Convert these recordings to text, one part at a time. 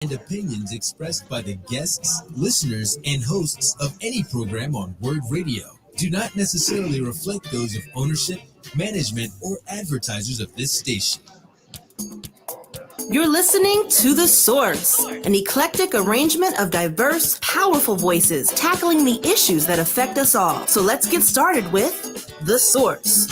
and opinions expressed by the guests, listeners, and hosts of any program on Word Radio do not necessarily reflect those of ownership, management, or advertisers of this station. You're listening to The Source, an eclectic arrangement of diverse, powerful voices tackling the issues that affect us all. So let's get started with The Source.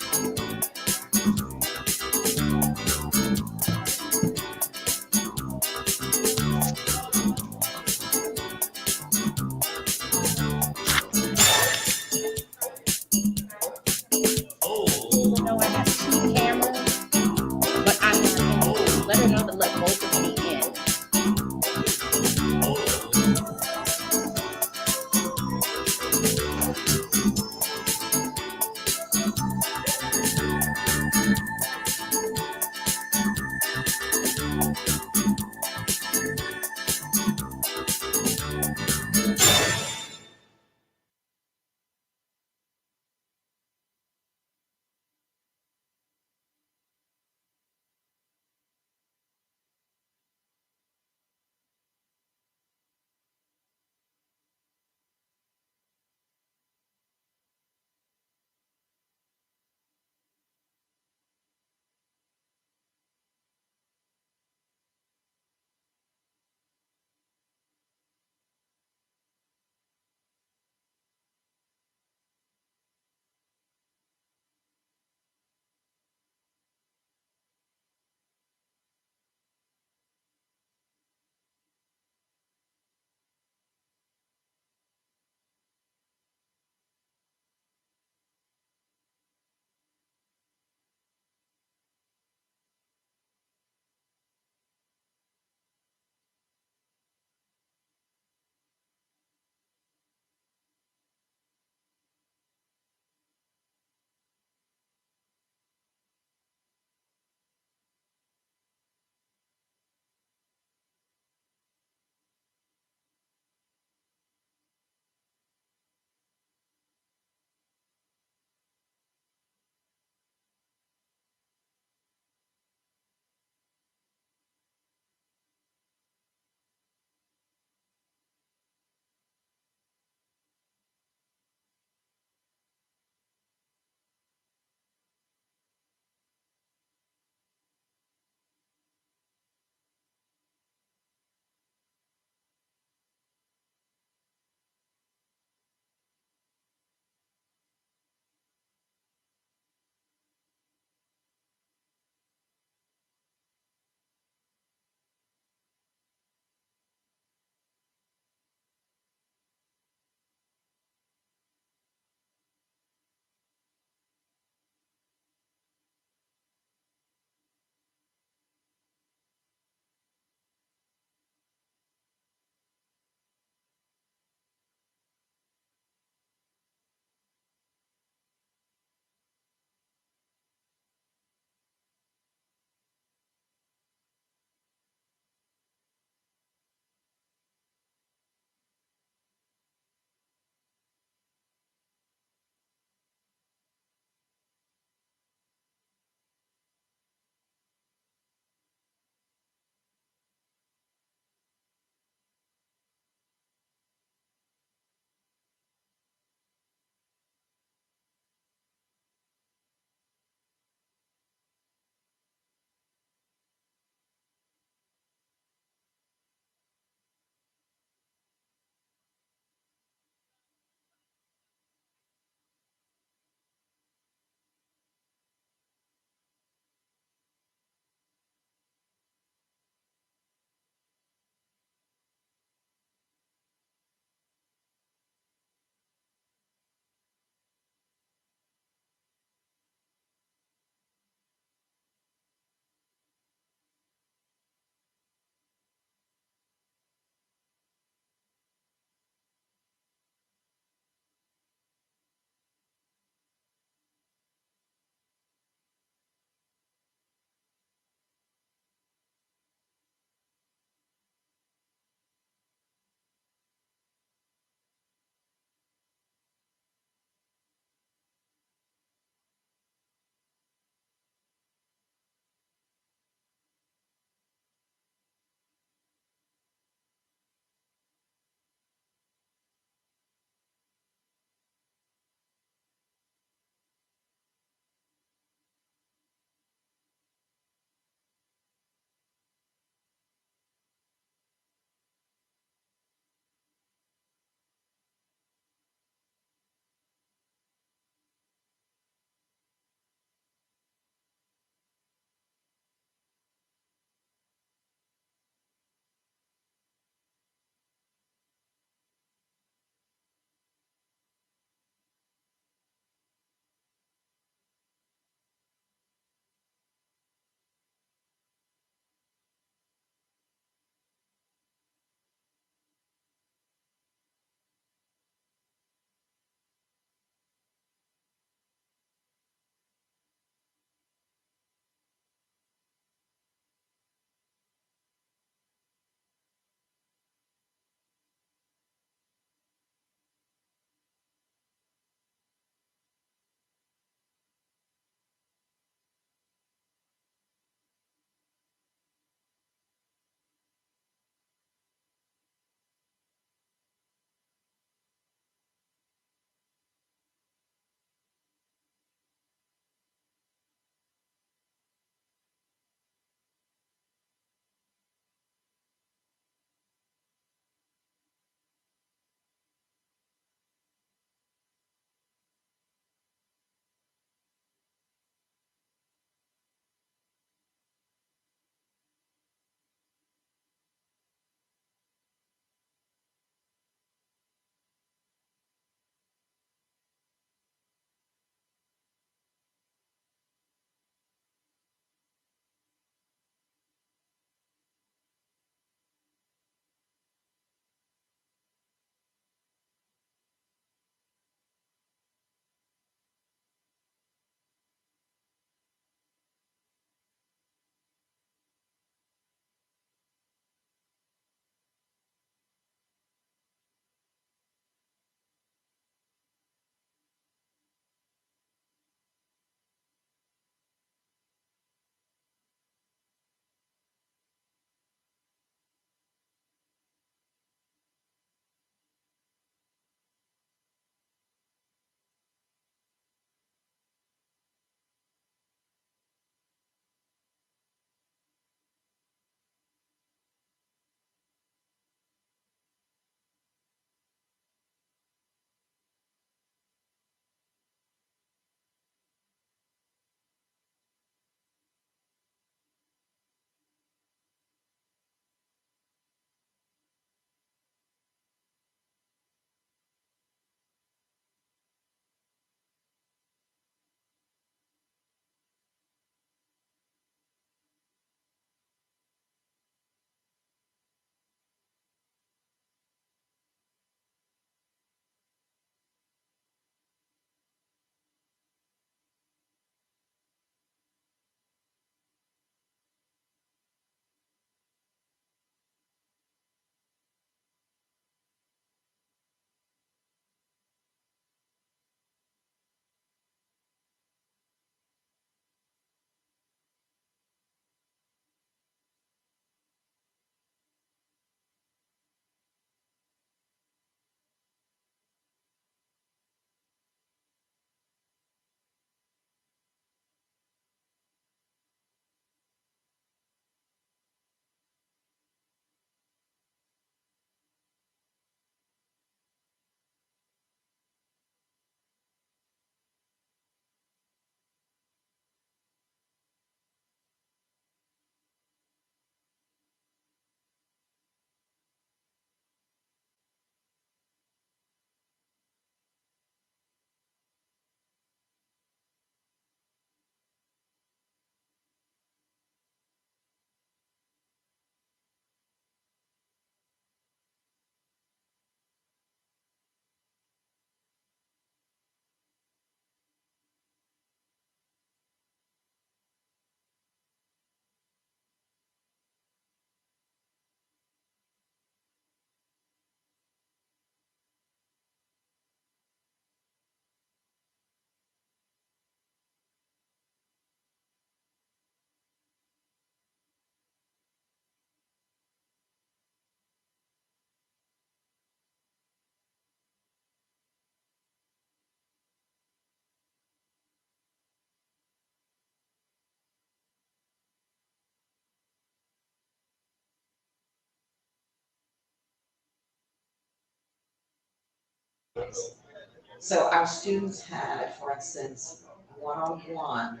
So our students had, for instance, one-on-one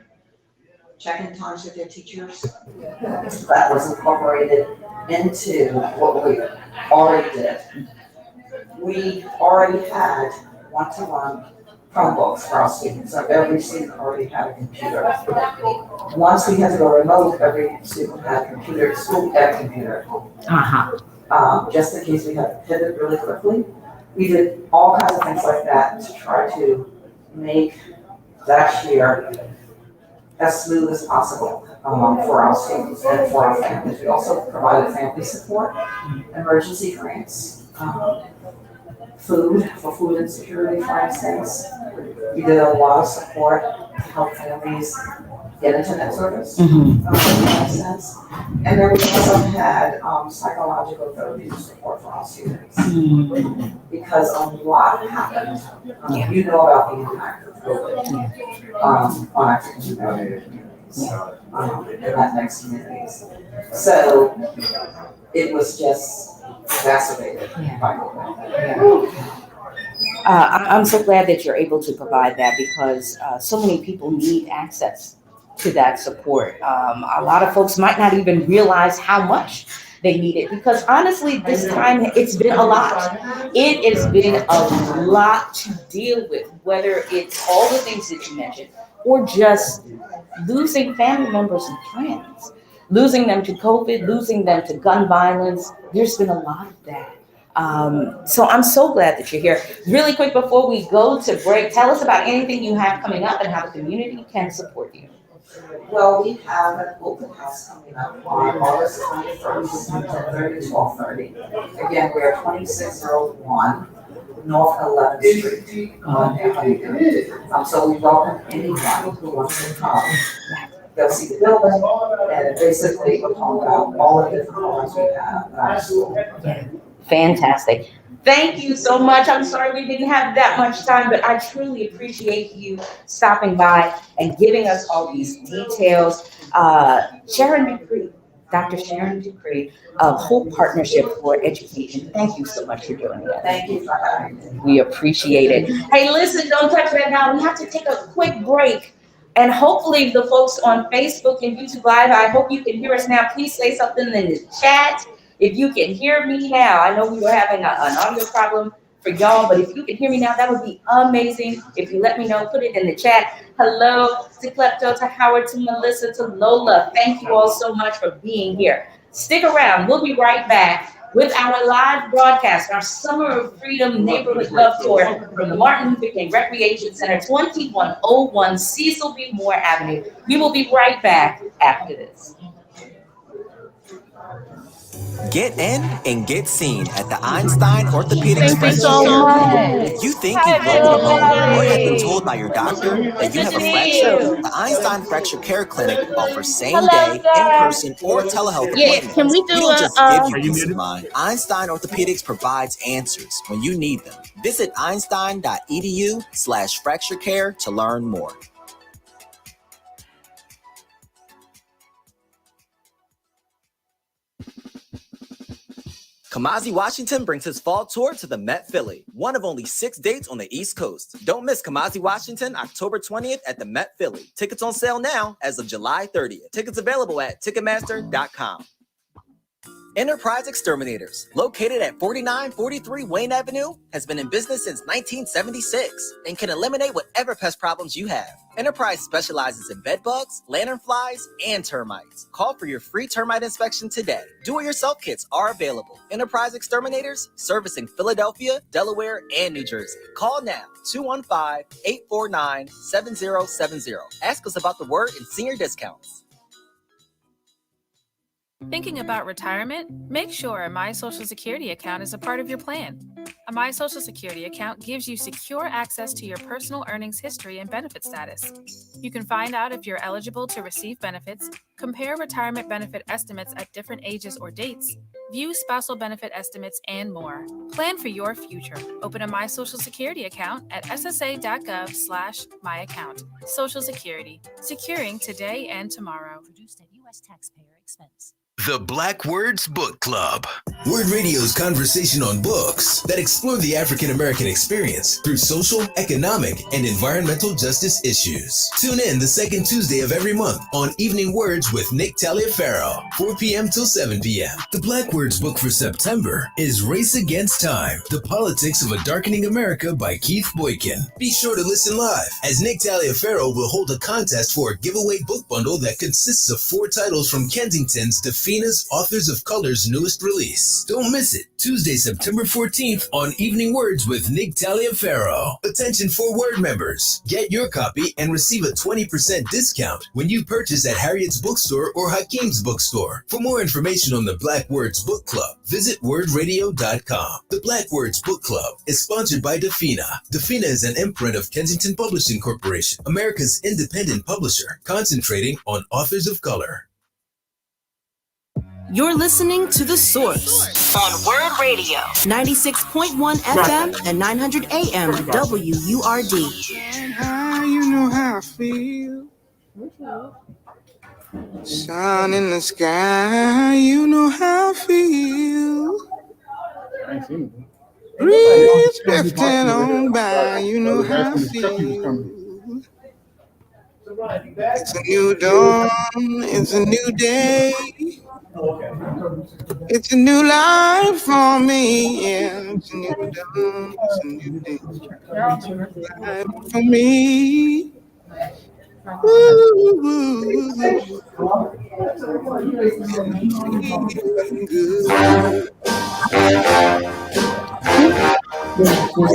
check-in times with their teachers. That was incorporated into what we already did. We already had one-to-one Chromebooks for our students, so every student already had a computer. Once we had to go remote, every student had a computer, school had a computer. Just in case we had to pivot really quickly. We did all kinds of things like that to try to make that year as smooth as possible for our students and for our families. We also provided family support, emergency grants, food for food insecurity, for instance. We did a lot of support to help families get internet service, for instance. And then we also had psychological therapy support for our students. Because a lot happened. You know about the impact of COVID on African communities, and Latinx communities. So it was just exacerbated by COVID. I'm so glad that you're able to provide that because so many people need access to that support. A lot of folks might not even realize how much they need it because honestly, this time it's been a lot. It has been a lot to deal with, whether it's all the things that you mentioned or just losing family members and friends, losing them to COVID, losing them to gun violence. There's been a lot of that. So I'm so glad that you're here. Really quick before we go to break, tell us about anything you have coming up and how the community can support you. Well, we have an open house coming up on August 21st, 10:30 to 12:30. Again, we're 2601 North 11th Street on Avenue. So we welcome anyone who wants to come. They'll see the building, and basically we'll talk about all the different programs we have at our school. Fantastic. Thank you so much. I'm sorry we didn't have that much time, but I truly appreciate you stopping by and giving us all these details. Sharon Dupree, Dr. Sharon Dupree of Hope Partnership for Education. Thank you so much for joining us. Thank you for having me. We appreciate it. Hey, listen, don't touch that now. We have to take a quick break. And hopefully the folks on Facebook and YouTube Live, I hope you can hear us now. Please say something in the chat. If you can hear me now, I know we were having an audio problem for y'all, but if you can hear me now, that would be amazing. If you let me know, put it in the chat. Hello to Klepto, to Howard, to Melissa, to Lola. Thank you all so much for being here. Stick around. We'll be right back with our live broadcast, our Summer of Freedom Neighborhood Love Tour from the Martin Luther King Recreation Center, 2101 Cecil B. Moore Avenue. We will be right back after this. Get in and get seen at the Einstein Orthopedics Thank you Fracture so Care much. Clinic. If you think you've broken a bone or have been told by your doctor that you have a fracture, the Einstein Fracture Care Clinic offers same-day, in-person, or telehealth appointments. Can we We do don't a just give you peace of mind. Einstein Orthopedics provides answers when you need them. Visit einstein.edu/fracturecare to learn more. Kamasi Washington brings his fall tour to the Met Philly, one of only 6 dates on the East Coast. Don't miss Kamasi Washington October 20th at the Met Philly. Tickets on sale now as of July 30th. Tickets available at Ticketmaster.com. Enterprise Exterminators, located at 4943 Wayne Avenue, has been in business since 1976 and can eliminate whatever pest problems you have. Enterprise specializes in bed bugs, lanternflies, and termites. Call for your free termite inspection today. Do-it-yourself kits are available. Enterprise Exterminators, servicing Philadelphia, Delaware, and New Jersey. Call now, 215-849-7070. Ask us about the word and senior discounts. Thinking about retirement? Make sure a My Social Security account is a part of your plan. A My Social Security account gives you secure access to your personal earnings history and benefit status. You can find out if you're eligible to receive benefits, compare retirement benefit estimates at different ages or dates, view spousal benefit estimates, and more. Plan for your future. Open a My Social Security account at ssa.gov/myaccount. Social Security, securing today and tomorrow. Produced at U.S. taxpayer expense. The Black Words Book Club. Word Radio's conversation on books that explore the African American experience through social, economic, and environmental justice issues. Tune in the second Tuesday of every month on Evening Words with Nick Taliaferro, 4 p.m. till 7 p.m. The Black Words book for September is Race Against Time, The Politics of a Darkening America by Keith Boykin. Be sure to listen live, as Nick Taliaferro will hold a contest for a giveaway book bundle that consists of 4 titles from Kensington's Defina's Authors of Color's newest release. Don't miss it. Tuesday, September 14th on Evening Words with Nick Taliaferro. Attention for Word members. Get your copy and receive a 20% discount when you purchase at Harriet's Bookstore or Hakeem's Bookstore. For more information on the Black Words Book Club, visit wordradio.com. The Black Words Book Club is sponsored by Defina. Defina is an imprint of Kensington Publishing Corporation, America's independent publisher, concentrating on authors of color. You're listening to The Source on Word Radio, 96.1 FM and 900 AM WURD. You know how I feel. Sun in the sky, you know how I feel. Breeze drifting on by, you know how I feel. It's a new dawn, it's a new day. It's a new life for me, yeah. It's a new dawn, it's a new day. Life for me. Ooh.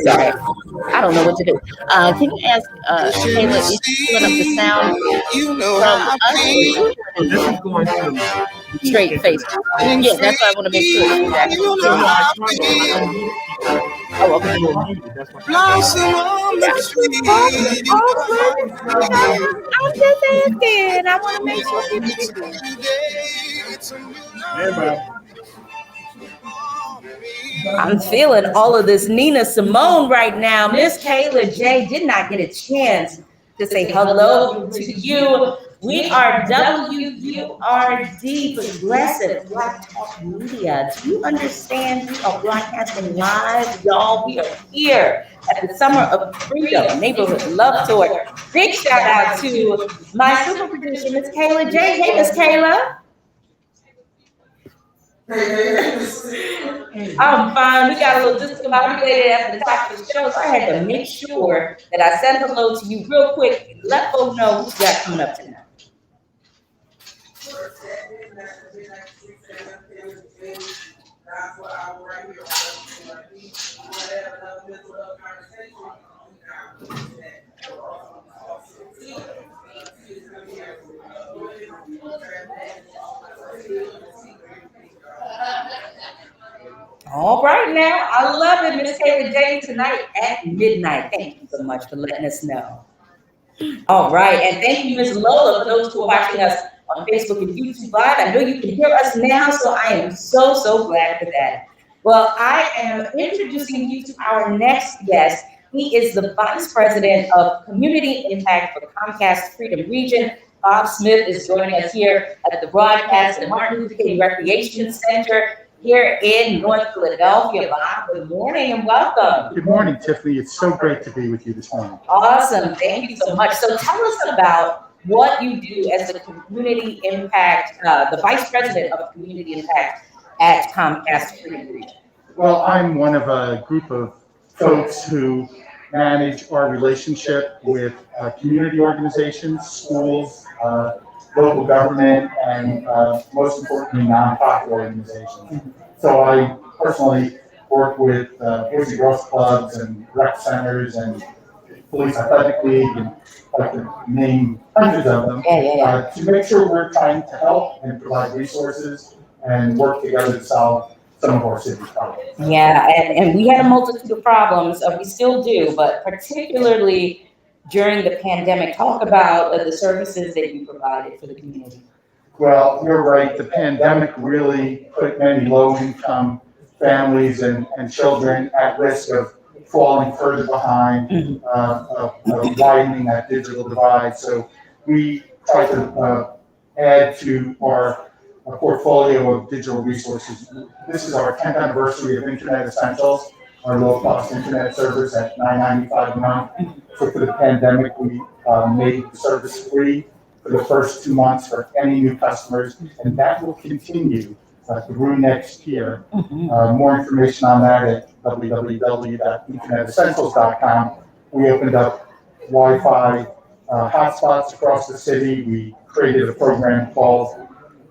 Sorry, I don't know what to do. Can you ask Kayla, is she pulling up the sound from us? Straight face. Yeah, that's why I want to make sure that oh, okay. Blossom on the tree. I'm just asking. I want to make sure. I'm feeling all of this Nina Simone right now. Miss Kayla J did not get a chance to say hello to you. We are WURD, Progressive Black Talk Media. Do you understand we are broadcasting live, y'all? We are here at the Summer of Freedom Neighborhood Love Tour. Big shout out to my super producer, Miss Kayla J. Hey, Miss Kayla. I'm fine. We got a little discombobulated after the top of the show, so I had to make sure that I said hello to you real quick. Let folks know who's got coming up tonight. All right now, I love it, Miss Kayla J, tonight at midnight. Thank you so much for letting us know. All right, and thank you, Miss Lola, for those who are watching us on Facebook and YouTube Live. I know you can hear us now, so I am so glad for that. Well, I am introducing you to our next guest. He is the Vice President of Community Impact for Comcast Freedom Region. Bob Smith is joining us here at the broadcast at Martin Luther King Recreation Center here in North Philadelphia. Bob, good morning and welcome. Good morning, Tiffany. It's so great to be with you this morning. Awesome. Thank you so much. So tell us about what you do as the Community Impact, the Vice President of Community Impact at Comcast Freedom Region. Well, I'm one of a group of folks who manage our relationship with community organizations, schools, local government, and most importantly, nonprofit organizations. So I personally work with Boys and Girls Clubs and rec centers and Police Athletic League, and like to name hundreds of them, to make sure we're trying to help and provide resources and work together to solve some of our city's problems. Yeah, and we had a multitude of problems, we still do, but particularly during the pandemic. Talk about the services that you provided for the community. Well, you're right. The pandemic really put many low-income families and children at risk of falling further behind, widening that digital divide. So we try to add to our a portfolio of digital resources. This is our 10th anniversary of Internet Essentials, our low-cost internet service at $9.95 a month. So for the pandemic, we made the service free for the first 2 months for any new customers, and that will continue through next year. More information on that at www.internetessentials.com. We opened up Wi-Fi hotspots across the city. We created a program called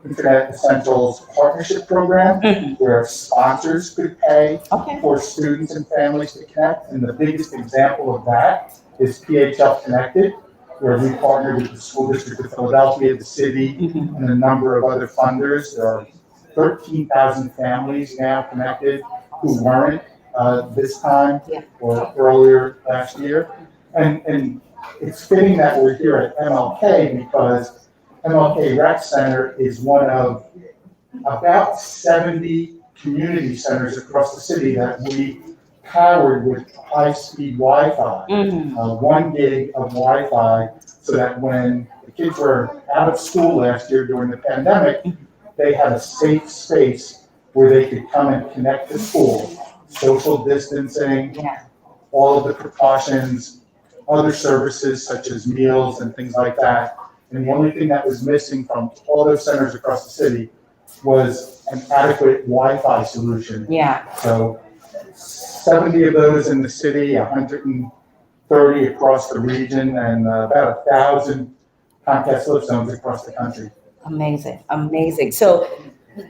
Internet Essentials Partnership Program, where sponsors could pay for students and families to connect. And the biggest example of that is PHL Connected, where we partnered with the School District of Philadelphia, the city, and a number of other funders. There are 13,000 families now connected who weren't this time or earlier last year. And it's fitting that we're here at MLK because MLK Rec Center is one of about 70 community centers across the city that we powered with high-speed Wi-Fi, 1 gig of Wi-Fi, so that when the kids were out of school last year during the pandemic, they had a safe space where they could come and connect to school, social distancing, all of the precautions, other services such as meals and things like that. And the only thing that was missing from all those centers across the city was an adequate Wi-Fi solution. So 70 of those in the city, 130 across the region, and about 1,000 Comcast flip zones across the country. Amazing, amazing. So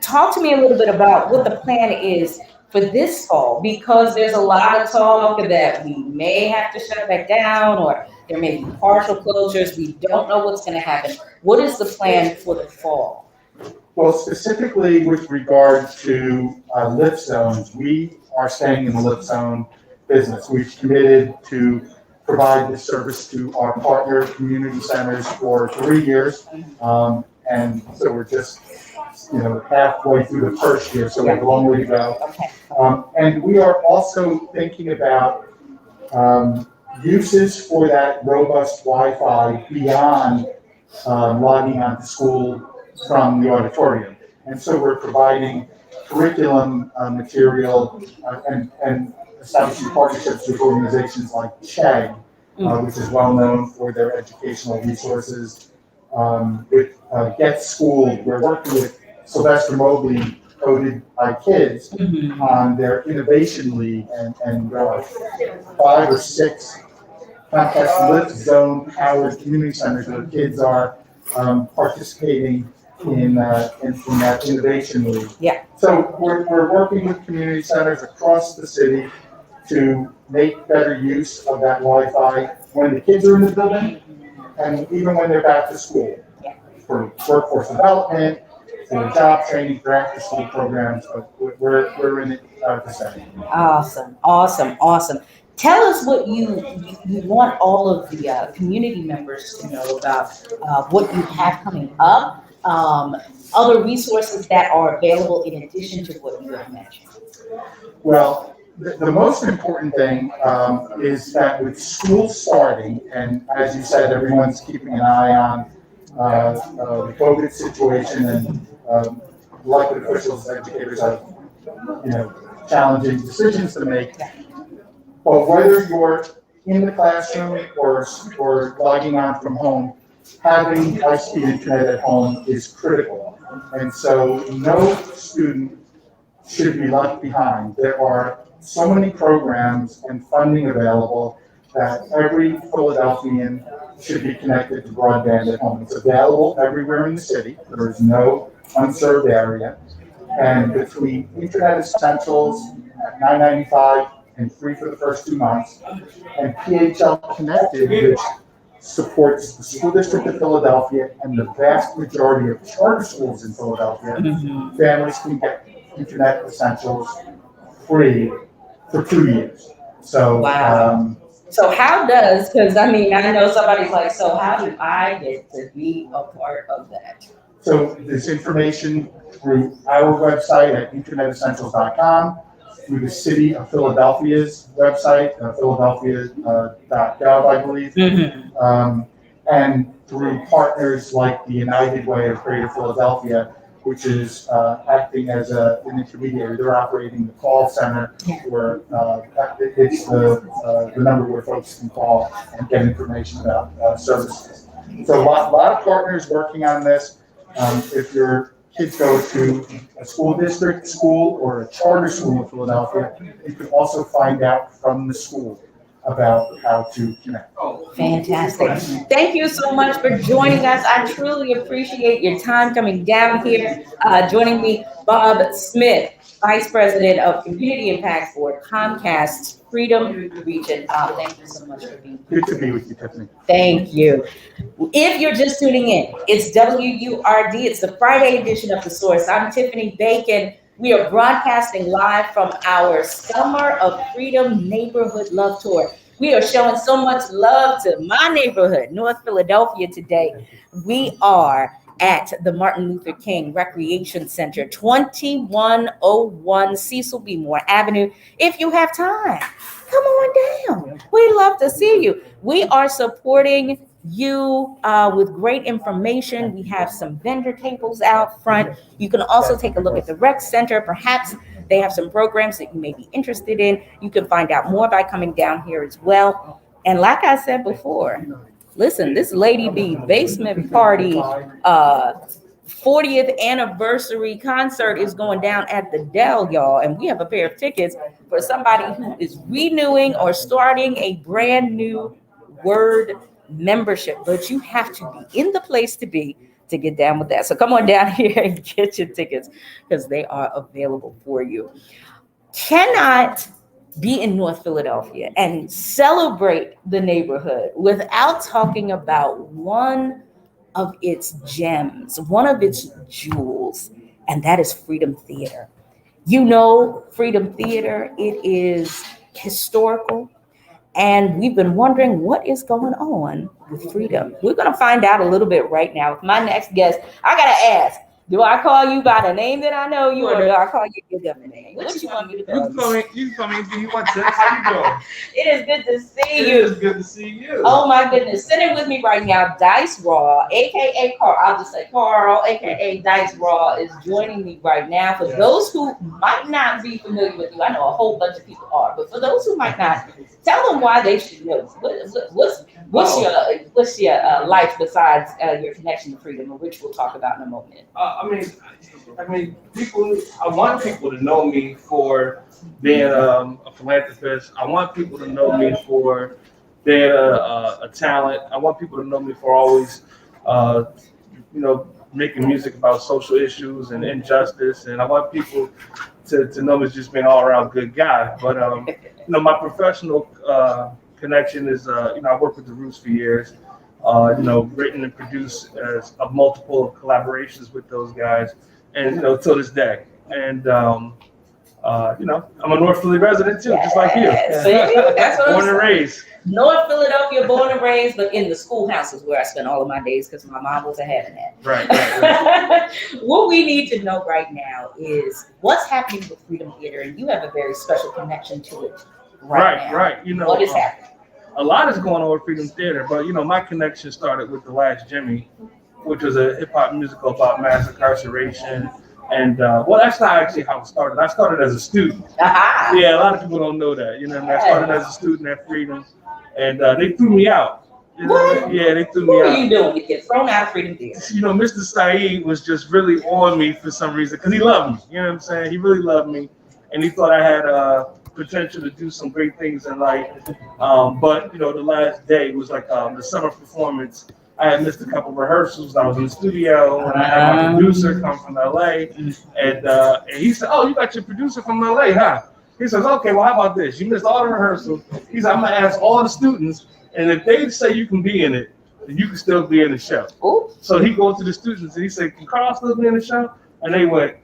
talk to me a little bit about what the plan is for this fall, because there's a lot of talk that we may have to shut back down or there may be partial closures. We don't know what's going to happen. What is the plan for the fall? Well, specifically with regard to lift zones, we are staying in the lift zone business. We've committed to provide this service to our partner community centers for 3 years. And so we're just, halfway through the first year, so we have a long way to go. And we are also thinking about uses for that robust Wi-Fi beyond logging on to school from the auditorium. And so we're providing curriculum material and establishing partnerships with organizations like CHEG, which is well known for their educational resources. With Get School, we're working with Sylvester Mobley, Coded by Kids, on their Innovation League, and 5 or 6 Comcast Lift Zone powered community centers where kids are participating in that Innovation League. So we're working with community centers across the city to make better use of that Wi-Fi when the kids are in the building and even when they're back to school, for workforce development, for job training, for after-school programs. But we're in it to say. Awesome. Tell us what you want all of the community members to know about what you have coming up, other resources that are available in addition to what you have mentioned. Well, the most important thing is that with school starting, and as you said, everyone's keeping an eye on the COVID situation, and elected officials, educators have, challenging decisions to make. But whether you're in the classroom or logging on from home, having high-speed internet at home is critical. And so no student should be left behind. There are so many programs and funding available that every Philadelphian should be connected to broadband at home. It's available everywhere in the city. There is no unserved area. And between Internet Essentials at $9.95 and free for the first 2 months, and PHL Connected, which supports the School District of Philadelphia and the vast majority of charter schools in Philadelphia, families can get Internet Essentials free for 2 years. So, So how does, because I know somebody's like, so how do I get to be a part of that? So this information through our website at internetessentials.com, through the City of Philadelphia's website, philadelphia.gov, I believe, and through partners like the United Way of Greater Philadelphia, which is acting as an intermediary. They're operating the call center where it's the number where folks can call and get information about services. So a lot of partners working on this. If your kids go to a school district school or a charter school in Philadelphia, you can also find out from the school about how to connect. Fantastic. Thank you so much for joining us. I truly appreciate your time coming down here, joining me, Bob Smith, Vice President of Community Impact for Comcast Freedom Region. Thank you so much for being here. Good to be with you, Tiffany. Thank you. If you're just tuning in, it's WURD. It's the Friday edition of The Source. I'm Tiffany Bacon. We are broadcasting live from our Summer of Freedom Neighborhood Love Tour. We are showing so much love to my neighborhood, North Philadelphia, today. We are at the Martin Luther King Recreation Center, 2101 Cecil B. Moore Avenue. If you have time, come on down. We'd love to see you. We are supporting you with great information. We have some vendor tables out front. You can also take a look at the rec center. Perhaps they have some programs that you may be interested in. You can find out more by coming down here as well. And like I said before, listen, this Lady B Basement Party 40th anniversary concert is going down at the Dell, y'all. And we have a pair of tickets for somebody who is renewing or starting a brand new Word membership, but you have to be in the place to be to get down with that. So come on down here and get your tickets because they are available for you. Cannot be in North Philadelphia and celebrate the neighborhood without talking about one of its gems, one of its jewels, and that is Freedom Theater. You know, Freedom Theater, it is historical. And we've been wondering what is going on with Freedom. We're going to find out a little bit right now with my next guest. I got to ask, do I call you by the name that I know you, or do I call you your government name? What you want me to do? You call me do you want this? How you doing? It is good to see you. It is good to see you. Oh my goodness. Sitting with me right now, Dice Raw, aka Carl. I'll just say Carl, aka Dice Raw, is joining me right now. For those who might not be familiar with you, I know a whole bunch of people are, but for those who might not, tell them why they should know. What's your life besides your connection to freedom, which we'll talk about in a moment. I mean, people. I want people to know me for being a philanthropist. I want people to know me for being a talent. I want people to know me for always, making music about social issues and injustice. And I want people to know me as just being an all-around good guy. But my professional connection is, I worked with the Roots for years. Written and produced as a multiple collaborations with those guys, and till this day. And I'm a North Philly resident too, just like you. See, that's what Born and raised. North Philadelphia, born and raised, but in the schoolhouse is where I spent all of my days because my mom wasn't having that. Right. What we need to know right now is what's happening with Freedom Theater, and you have a very special connection to it right now. Right. What is happening? A lot is going on with Freedom Theater, but my connection started with The Last Jimmy, which was a hip hop musical about mass incarceration. And that's not actually how it started. I started as a student. Aha. Yeah, a lot of people don't know that. I started as a student at Freedom, and they threw me out. What? Yeah, they threw me out. What are you doing? You get thrown out of Freedom Theater. Mr. Saeed was just really on me for some reason because he loved me. You know what I'm saying? He really loved me, and he thought I had potential to do some great things in life. But the last day was like the summer performance. I had missed a couple rehearsals. I was in the studio, and I had my producer come from LA, and he said, "Oh, you got your producer from LA, huh?" He says, "Okay, well, how about this? You missed all the rehearsals." He said, "I'm gonna ask all the students, and if they say you can be in it, then you can still be in the show." Ooh. So he goes to the students and he said, "Can Carl still be in the show?" And they went,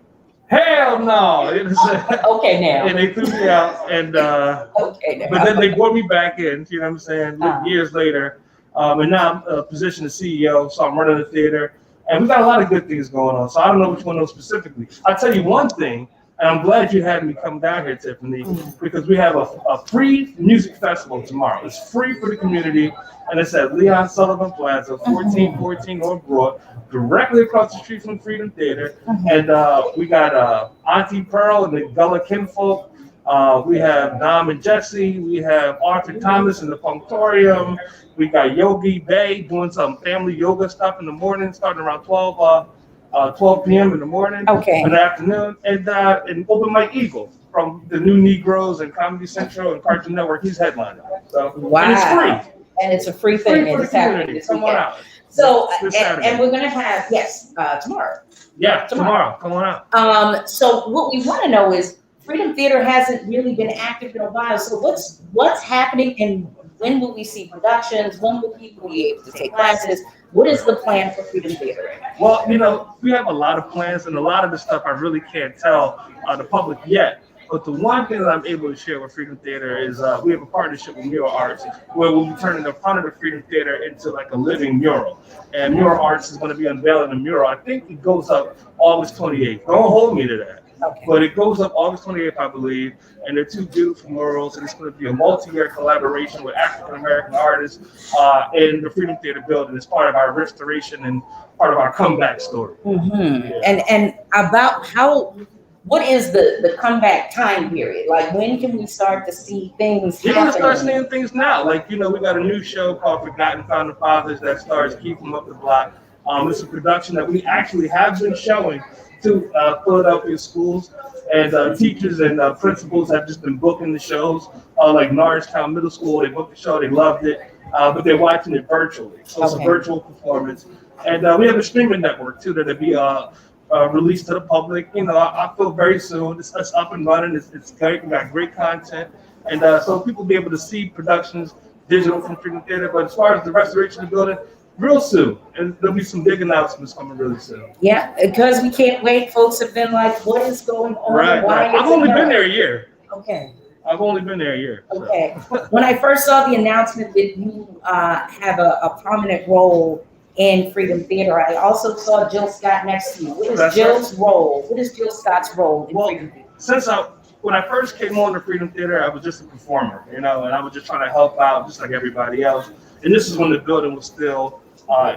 "Hell no!" Okay, now. And they threw me out, and Okay, now. but then they brought me back in. You know what I'm saying? Years later, and now I'm positioned as CEO, so I'm running the theater, and we got a lot of good things going on. So I don't know which one of those specifically. I'll tell you one thing And I'm glad you had me come down here, Tiffany, because we have a free music festival tomorrow. It's free for the community, and it's at Leon Sullivan Plaza, 1414 North Broad, directly across the street from Freedom Theater. And we got Auntie Pearl and the Gullah Kinfolk. We have Dom and Jesse. We have Arthur Thomas in the Punctorium. We got Yogi Bay doing some family yoga stuff in the morning, starting around 12 p.m. in the morning, in the afternoon, and Open Mike Eagle from the New Negroes and Comedy Central and Cartoon Network. He's headlining. So, and it's free. And it's a free thing. Free for the community. Come on out. So, and we're gonna have tomorrow. Yeah, tomorrow. Come on out. So what we want to know is Freedom Theater hasn't really been active in a while. So what's happening, and when will we see productions? When will people be able to take classes? What is the plan for Freedom Theater? Well, we have a lot of plans, and a lot of the stuff I really can't tell the public yet. But the one thing that I'm able to share with Freedom Theater is we have a partnership with Mural Arts, where we'll be turning the front of the Freedom Theater into like a living mural. And Mural Arts is going to be unveiling a mural. I think it goes up August 28th. Don't hold me to that. Okay. But it goes up August 28th, I believe, and they're two beautiful murals, and it's going to be a multi-year collaboration with African-American artists in the Freedom Theater building as part of our restoration and part of our comeback story. Mm-hmm. Yeah. And about what is the comeback time period? Like, when can we start to see things You're going to start seeing things now. Like, we got a new show called Forgotten Founding Fathers that stars Keith from Up the Block. It's a production that we actually have been showing to Philadelphia schools, and teachers and principals have just been booking the shows. Like Norristown Middle School, they booked the show, they loved it, but they're watching it virtually. So it's a virtual performance. And we have a streaming network too that'll be released to the public. I feel very soon. It's up and running. It's great. We got great content, and so people will be able to see productions digital from Freedom Theater. But as far as the restoration of the building, real soon, and there'll be some big announcements coming really soon. Yeah, because we can't wait. Folks have been like, "What is going on?" Right. I've only been there a year. Okay. I've only been there a year. Okay. When I first saw the announcement that you have a prominent role in Freedom Theater, I also saw Jill Scott next to you. What is Jill's role? What is Jill Scott's role in Freedom Theater? When I first came on to Freedom Theater, I was just a performer, and I was just trying to help out, just like everybody else. And this is when the building was still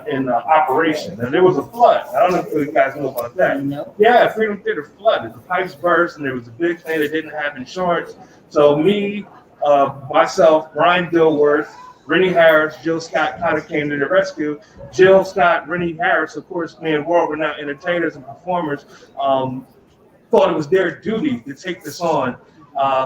in operation, and there was a flood. I don't know if you guys know about that. No. Yeah, Freedom Theater flooded. The pipes burst, and there was a big thing. They didn't have insurance. So me, myself, Brian Dilworth, Rennie Harris, Jill Scott kind of came to the rescue. Jill Scott, Rennie Harris, of course, being world-renowned entertainers and performers, thought it was their duty to take this on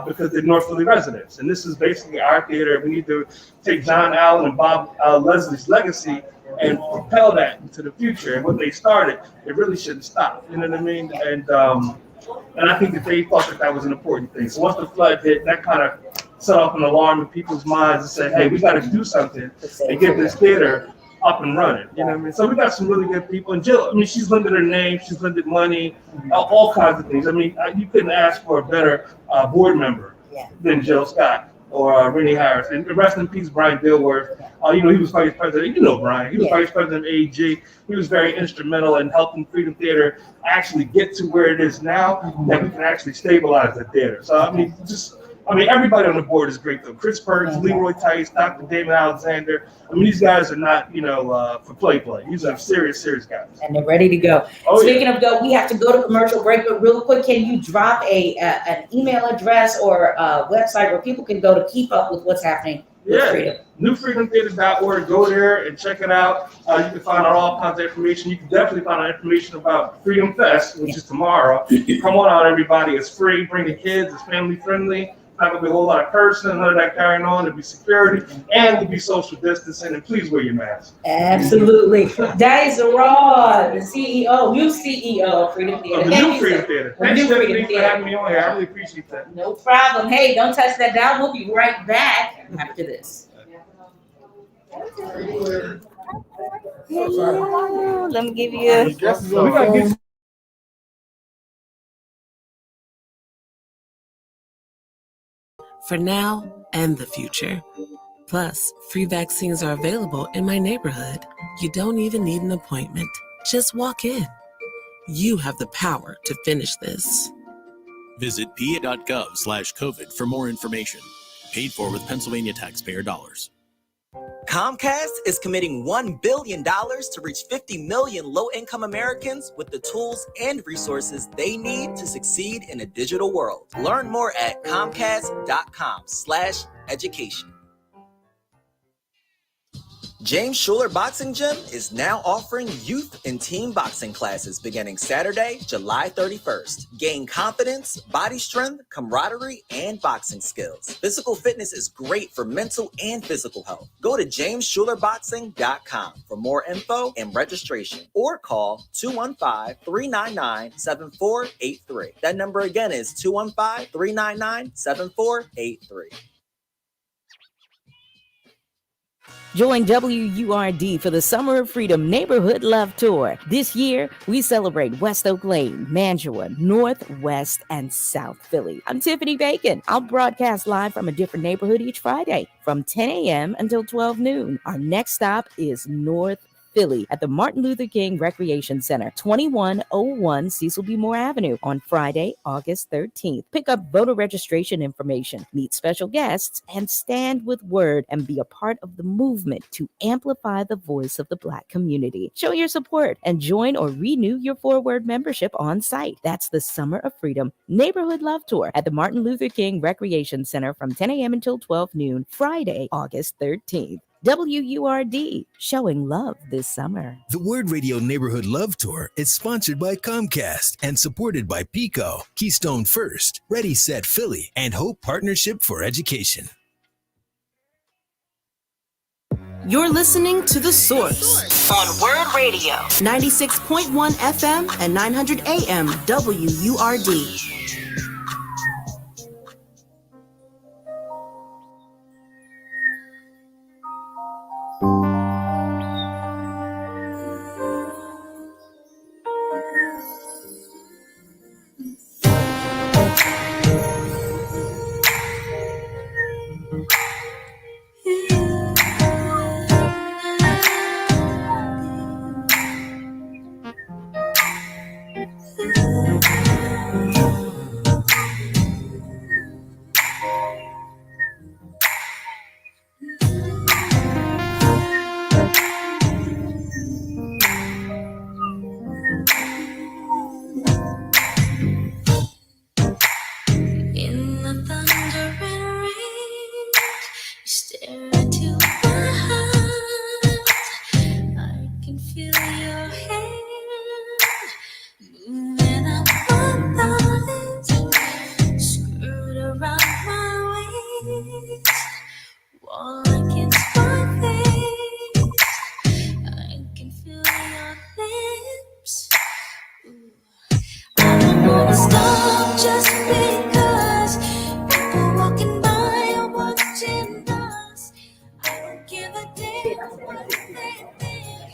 because they're North Philly residents. And this is basically our theater. We need to take John Allen and Bob Leslie's legacy and propel that into the future. And what they started, it really shouldn't stop. You know what I mean? And I think that they thought that was an important thing. So once the flood hit, that kind of set off an alarm in people's minds and said, hey, we got to do something and get this theater up and running. You know what I mean? So we got some really good people. And Jill, she's lended her name, she's lended money, all kinds of things. You couldn't ask for a better board member than Jill Scott or Rennie Harris. And rest in peace, Brian Dilworth. He was vice president. Brian. He was vice president of AEG. He was very instrumental in helping Freedom Theater actually get to where it is now, that we can actually stabilize the theater. So, everybody on the board is great, though. Chris Perkins, Leroy Tice, Dr. David Alexander. These guys are not, for play. These are serious guys. And they're ready to go. Speaking of go, we have to go to commercial break, but real quick, can you drop an email address or a website where people can go to keep up with what's happening with Freedom? newfreedomtheater.org. Go there and check it out. You can find out all kinds of information. You can definitely find out information about Freedom Fest, which is tomorrow. Come on out, everybody. It's free. Bring the kids. It's family friendly. Not gonna be a whole lot of cursing, none of that carrying on. There'll be security and there'll be social distancing, and please wear your mask. Absolutely. Dice Rod, the new CEO of Freedom Theater. The new Freedom Theater. Thanks, Tiffany, for having me on here. I really appreciate that. No problem. Hey, don't touch that dial. We'll be right back after this. Hello. Let me give you for now and the future. Plus, free vaccines are available in my neighborhood. You don't even need an appointment. Just walk in. You have the power to finish this. Visit pa.gov/COVID for more information. Paid for with Pennsylvania taxpayer dollars. Comcast is committing $1 billion to reach 50 million low-income Americans with the tools and resources they need to succeed in a digital world. Learn more at comcast.com/education. James Schuler Boxing Gym is now offering youth and team boxing classes beginning Saturday, July 31st. Gain confidence, body strength, camaraderie, and boxing skills. Physical fitness is great for mental and physical health. Go to jamesschulerboxing.com for more info and registration, or call 215-399-7483. That number again is 215-399-7483. Join WURD for the Summer of Freedom Neighborhood Love Tour. This year, we celebrate West Oak Lane, Mantua, North, West, and South Philly. I'm Tiffany Bacon. I'll broadcast live from a different neighborhood each Friday from 10 a.m. until 12 noon. Our next stop is North Philly at the Martin Luther King Recreation Center, 2101 Cecil B. Moore Avenue on Friday, August 13th. Pick up voter registration information, meet special guests, and stand with Word and be a part of the movement to amplify the voice of the Black community. Show your support and join or renew your Forward membership on site. That's the Summer of Freedom Neighborhood Love Tour at the Martin Luther King Recreation Center from 10 a.m. until 12 noon, Friday, August 13th. WURD, showing love this summer. The Word Radio Neighborhood Love Tour is sponsored by Comcast and supported by Pico, Keystone First, Ready Set Philly, and Hope Partnership for Education. You're listening to The Source on Word Radio, 96.1 FM and 900 AM WURD.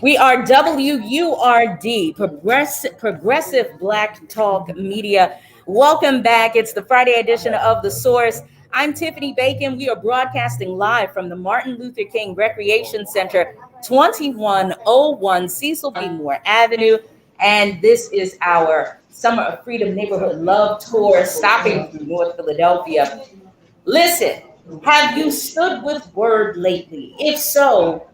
We are WURD, Progressive Black Talk Media. Welcome back. It's the Friday edition of The Source. I'm Tiffany Bacon. We are broadcasting live from the Martin Luther King Recreation Center, 2101 Cecil B. Moore Avenue. And this is our Summer of Freedom Neighborhood Love Tour, stopping through North Philadelphia. Listen, have you stood with Word lately? If so,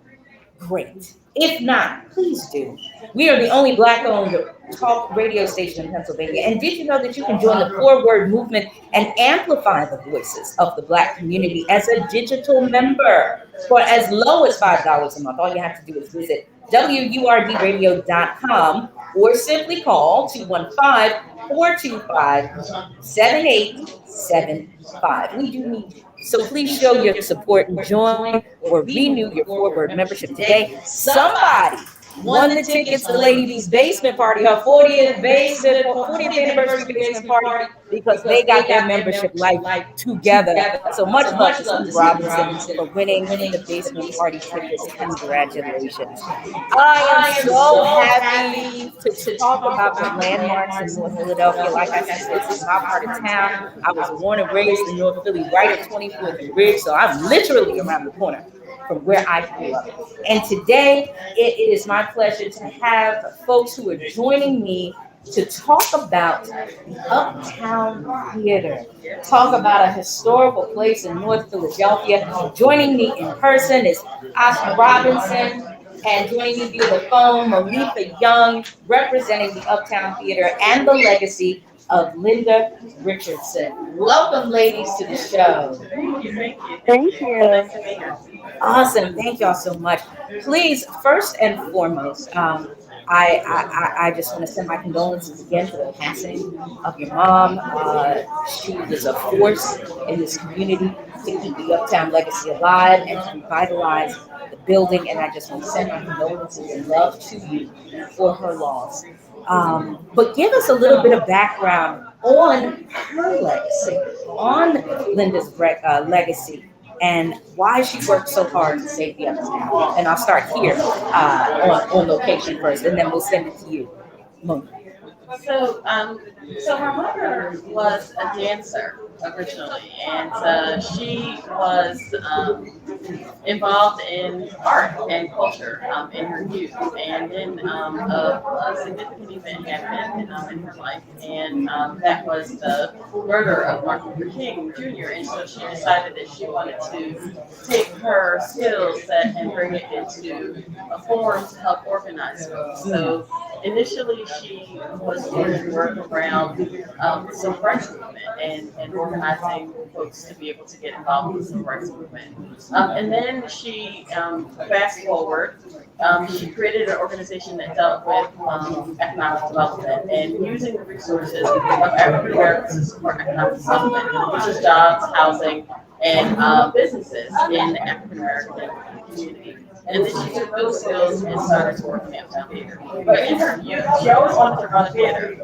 great. If not, please do. We are the only Black-owned talk radio station in Pennsylvania. And did you know that you can join the Forward movement and amplify the voices of the Black community as a digital member for as low as $5 a month? All you have to do is visit WURDradio.com or simply call 215-425-7875. We do need you. So please show your support and join or renew your Forward membership today. Somebody won the tickets to Lady B's basement party, her 40th anniversary basement party, because they got their membership life together. So much love to Steve Robinson for winning the basement party tickets. Congratulations. I am so happy to talk about the landmarks in North Philadelphia. Like I said, this is my part of town. I was born and raised in North Philly, right at 24th and Ridge, so I'm literally around the corner from where I grew up. And today, it is my pleasure to have folks who are joining me to talk about the Uptown Theater. Talk about a historical place in North Philadelphia. Joining me in person is Oscar Robinson, and joining me via the phone, Monifa Young, representing the Uptown Theater and the legacy of Linda Richardson. Welcome, ladies, to the show. Thank you. Thank you. Nice to meet you. Awesome. Thank y'all so much. Please, first and foremost, I just want to send my condolences again for the passing of your mom. She was a force in this community to keep the Uptown legacy alive and to revitalize the building. And I just want to send my condolences and love to you for her loss. But give us a little bit of background on her legacy, on Linda's legacy, and why she worked so hard to save the Uptown. And I'll start here on location first, and then we'll send it to you, Moon. So my mother was a dancer originally, and she was involved in art and culture in her youth. And then a significant event happened in her life, and that was the murder of Martin Luther King Jr. And so she decided that she wanted to take her skill set and bring it into a forum to help organize folks. So initially, she was doing work around the civil rights movement and organizing folks to be able to get involved in the civil rights movement. And then she, fast forward, she created an organization that dealt with economic development and using the resources of African Americans to support economic development, which is jobs, housing, and businesses in the African American community. And then she took those skills and started to work in the Uptown Theater. But in her youth, she always wanted to run a theater.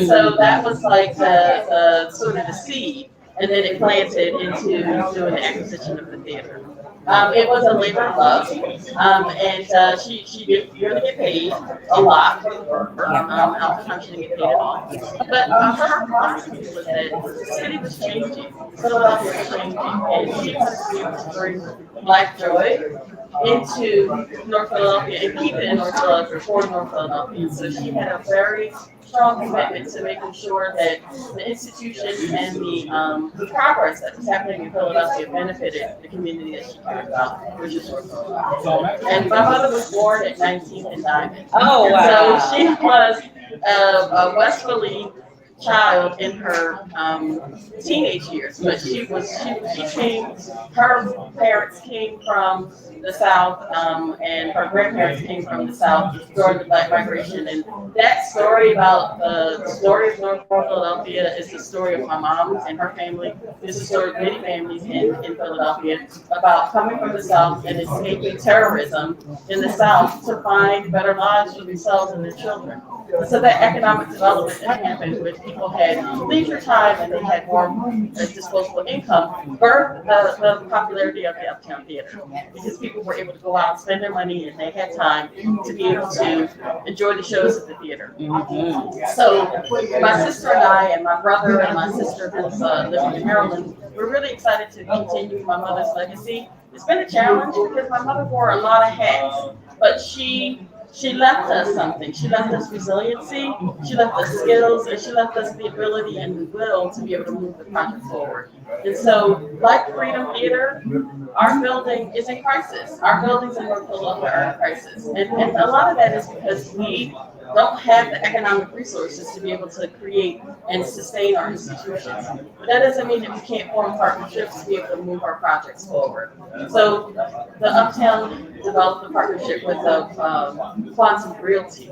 So that was like the sort of the seed. And then it planted into doing the acquisition of the theater. It was a labor of love, and she did really get paid a lot for the work. Out the time she didn't get paid at all. But her philosophy was that the city was changing, Philadelphia was changing, and she wanted to be able to bring Black joy into North Philadelphia and keep it in North Philadelphia for North Philadelphia. So she had a very strong commitment to making sure that the institution and the progress that was happening in Philadelphia benefited the community that she cared about, which is North Philadelphia. And my mother was born at 19th and Diamond. Oh, wow. So she was a West Philly child in her teenage years, but she came, her parents came from the South, and her grandparents came from the South during the Black Migration. And that story about the story of North Philadelphia is the story of my mom and her family. It's the story of many families in Philadelphia about coming from the South and escaping terrorism in the South to find better lives for themselves and their children. So that economic development that happened with people had leisure time and they had more disposable income birthed the popularity of the Uptown Theater, because people were able to go out and spend their money and they had time to be able to enjoy the shows at the theater. So my sister and I and my brother and my sister who lived in Maryland, we're really excited to continue my mother's legacy. It's been a challenge because my mother wore a lot of hats, but she left us something. She left us resiliency, she left us skills, and she left us the ability and the will to be able to move the project forward. And so, like Freedom Theater, our building is in crisis. Our buildings in North Philadelphia are in crisis. And a lot of that is because we don't have the economic resources to be able to create and sustain our institutions. But that doesn't mean that we can't form partnerships to be able to move our projects forward. So the Uptown developed a partnership with Quantum Realty,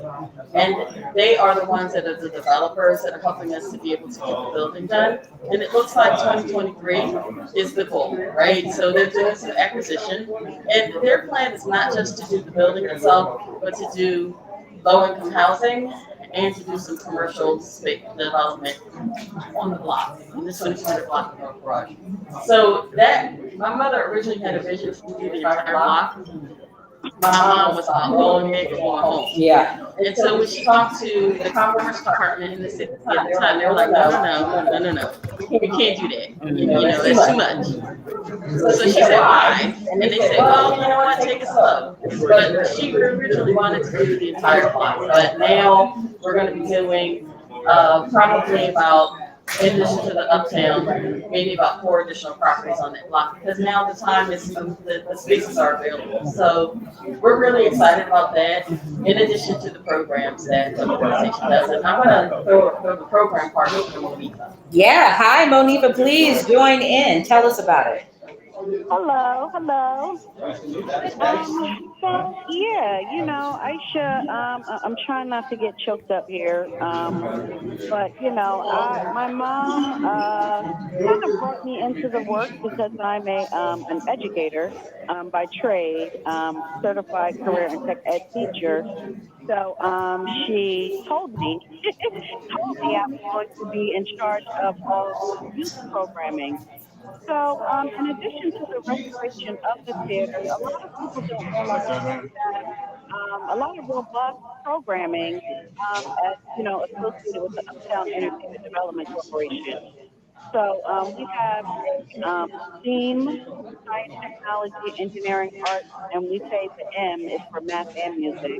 and they are the ones that are the developers that are helping us to be able to get the building done. And it looks like 2023 is the goal, right? So they're doing some acquisition, and their plan is not just to do the building itself, but to do low-income housing and to do some commercial space development on the block, in the 2200 block of North Broad. So that, my mother originally had a vision to do the entire block. My mom was going big and going home. Yeah. And so when she talked to the commerce department in the city at the time, they were like, no. We can't do that. You know, it's too much. So she said, why? And they said, well, you know what, take it slow. But she originally wanted to do the entire block. But now we're going to be doing probably about, in addition to the uptown, maybe about 4 additional properties on that block, because now the time is, the spaces are available. So we're really excited about that, in addition to the programs that the organization does. And I'm gonna throw the program part over to Monifa. Yeah, hi Monifa, please join in. Tell us about it. Hello, hello. So yeah, Aisha, I'm trying not to get choked up here. But my mom kind of brought me into the work because I'm an educator by trade, certified career and tech ed teacher. So she told me I was going to be in charge of all youth programming. So, in addition to the restoration of the theater, a lot of people don't realize that a lot of robust programming, associated with the Uptown Entertainment Development Corporation. So, we have a STEAM, science, technology, engineering, arts, and we say the M is for math and music.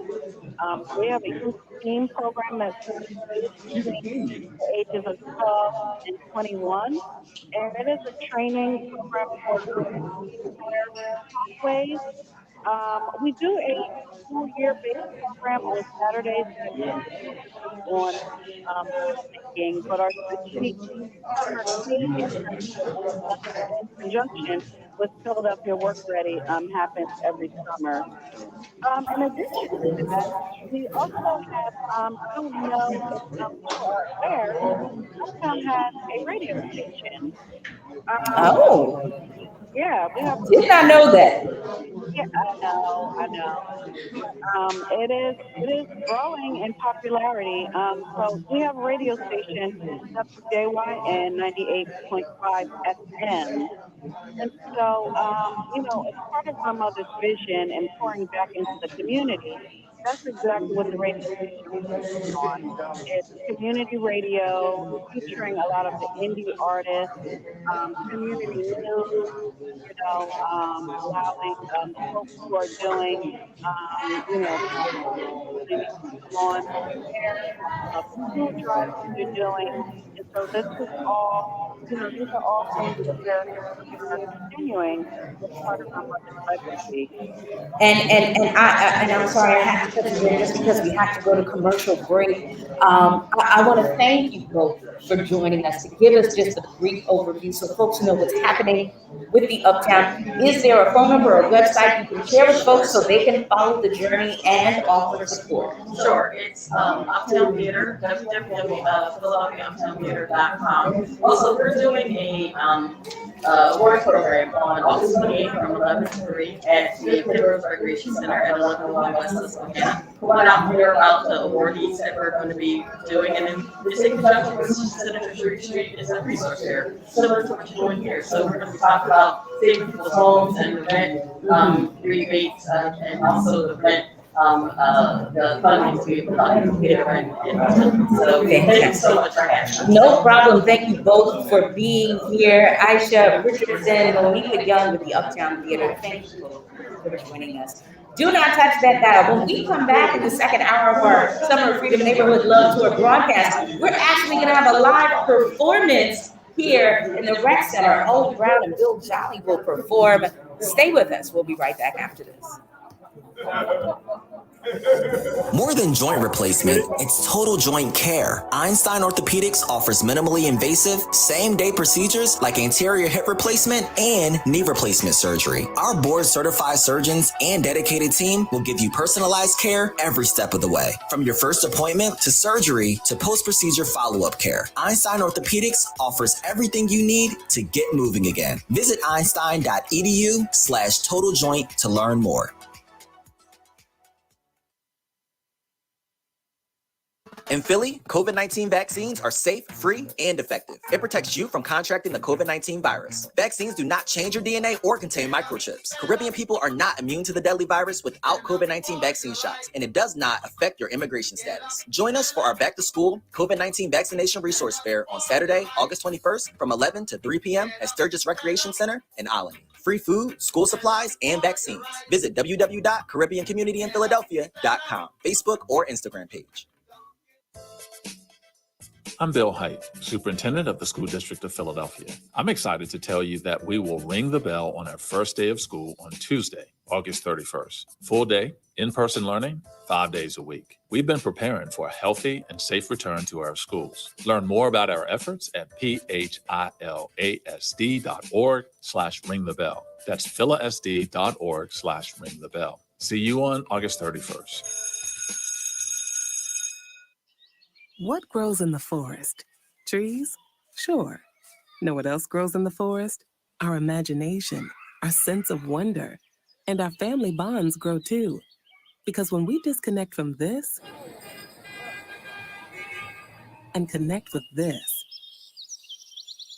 We have a youth STEAM program that serves youth between the ages of 12 and 21. And it is a training program for career pathways. We do a school year based program on Saturdays that focuses on filmmaking, but our strategic partner, State Internship, in conjunction with Philadelphia Work Ready, happens every summer. In addition to that, we also have, I don't know if people are aware, Uptown has a radio station. Oh, Yeah, we have. did not know that. Yeah, I know. It is growing in popularity. So we have a radio station, WJYN 98.5 FM. And so, as part of my mother's vision and pouring back into the community, that's exactly what the radio station focuses on. It's community radio featuring a lot of the indie artists, community news, allowing folks who are doing, opportunities to come on air, talk about the food drives that they're doing. And so this is all, these are all things that we are continuing as part of our mother's legacy. And I'm sorry, I have to cut you there just because we have to go to commercial break. I want to thank you both for joining us to give us just a brief overview so folks know what's happening with the Uptown. Is there a phone number or website you can share with folks so they can follow the journey and offer support? Sure, it's Uptown Theater, www.philadelphiauptowntheater.com. Also, we're doing a award program on August 28th from 11 to 3 at the Pittsburgh Recreation Center at 1101 West Susquehanna. Come on out and hear about the awardees that we're going to be doing, and then it's in conjunction with Senator Street is a resource fair, similar to what you're doing here. So we're going to be talking about saving people's homes and the rent rebates, and also the rent, the funding to be able to pay the rent. So thank you so much for having us. No problem. Thank you both for being here. Aisha Richardson, Monifa Young with the Uptown Theater. Thank you both for joining us. Do not touch that dial. When we come back in the second hour of our Summer of Freedom Neighborhood Love Tour broadcast, we're actually going to have a live performance here in the Rec Center. Old Brown and Bill Jolly will perform. Stay with us. We'll be right back after this. More than joint replacement, it's total joint care. Einstein Orthopedics offers minimally invasive, same-day procedures like anterior hip replacement and knee replacement surgery. Our board-certified surgeons and dedicated team will give you personalized care every step of the way. From your first appointment to surgery to post-procedure follow-up care, Einstein Orthopedics offers everything you need to get moving again. Visit einstein.edu/totaljoint to learn more. In Philly, COVID-19 vaccines are safe, free, and effective. It protects you from contracting the COVID-19 virus. Vaccines do not change your DNA or contain microchips. Caribbean people are not immune to the deadly virus without COVID-19 vaccine shots, and it does not affect your immigration status. Join us for our back-to-school COVID-19 vaccination resource fair on Saturday, August 21st from 11 to 3 p.m. at Sturgis Recreation Center in Alany. Free food, school supplies, and vaccines. Visit www.caribbeancommunityinphiladelphia.com, Facebook or Instagram page. I'm Bill Height, Superintendent of the School District of Philadelphia. I'm excited to tell you that we will ring the bell on our first day of school on Tuesday, August 31st. Full day, in-person learning, 5 days a week. We've been preparing for a healthy and safe return to our schools. Learn more about our efforts at philasd.org/ringthebell. That's philasd.org/ringthebell. See you on August 31st. What grows in the forest? Trees? Sure. Know what else grows in the forest? Our imagination, our sense of wonder, and our family bonds grow too. Because when we disconnect from this and connect with this,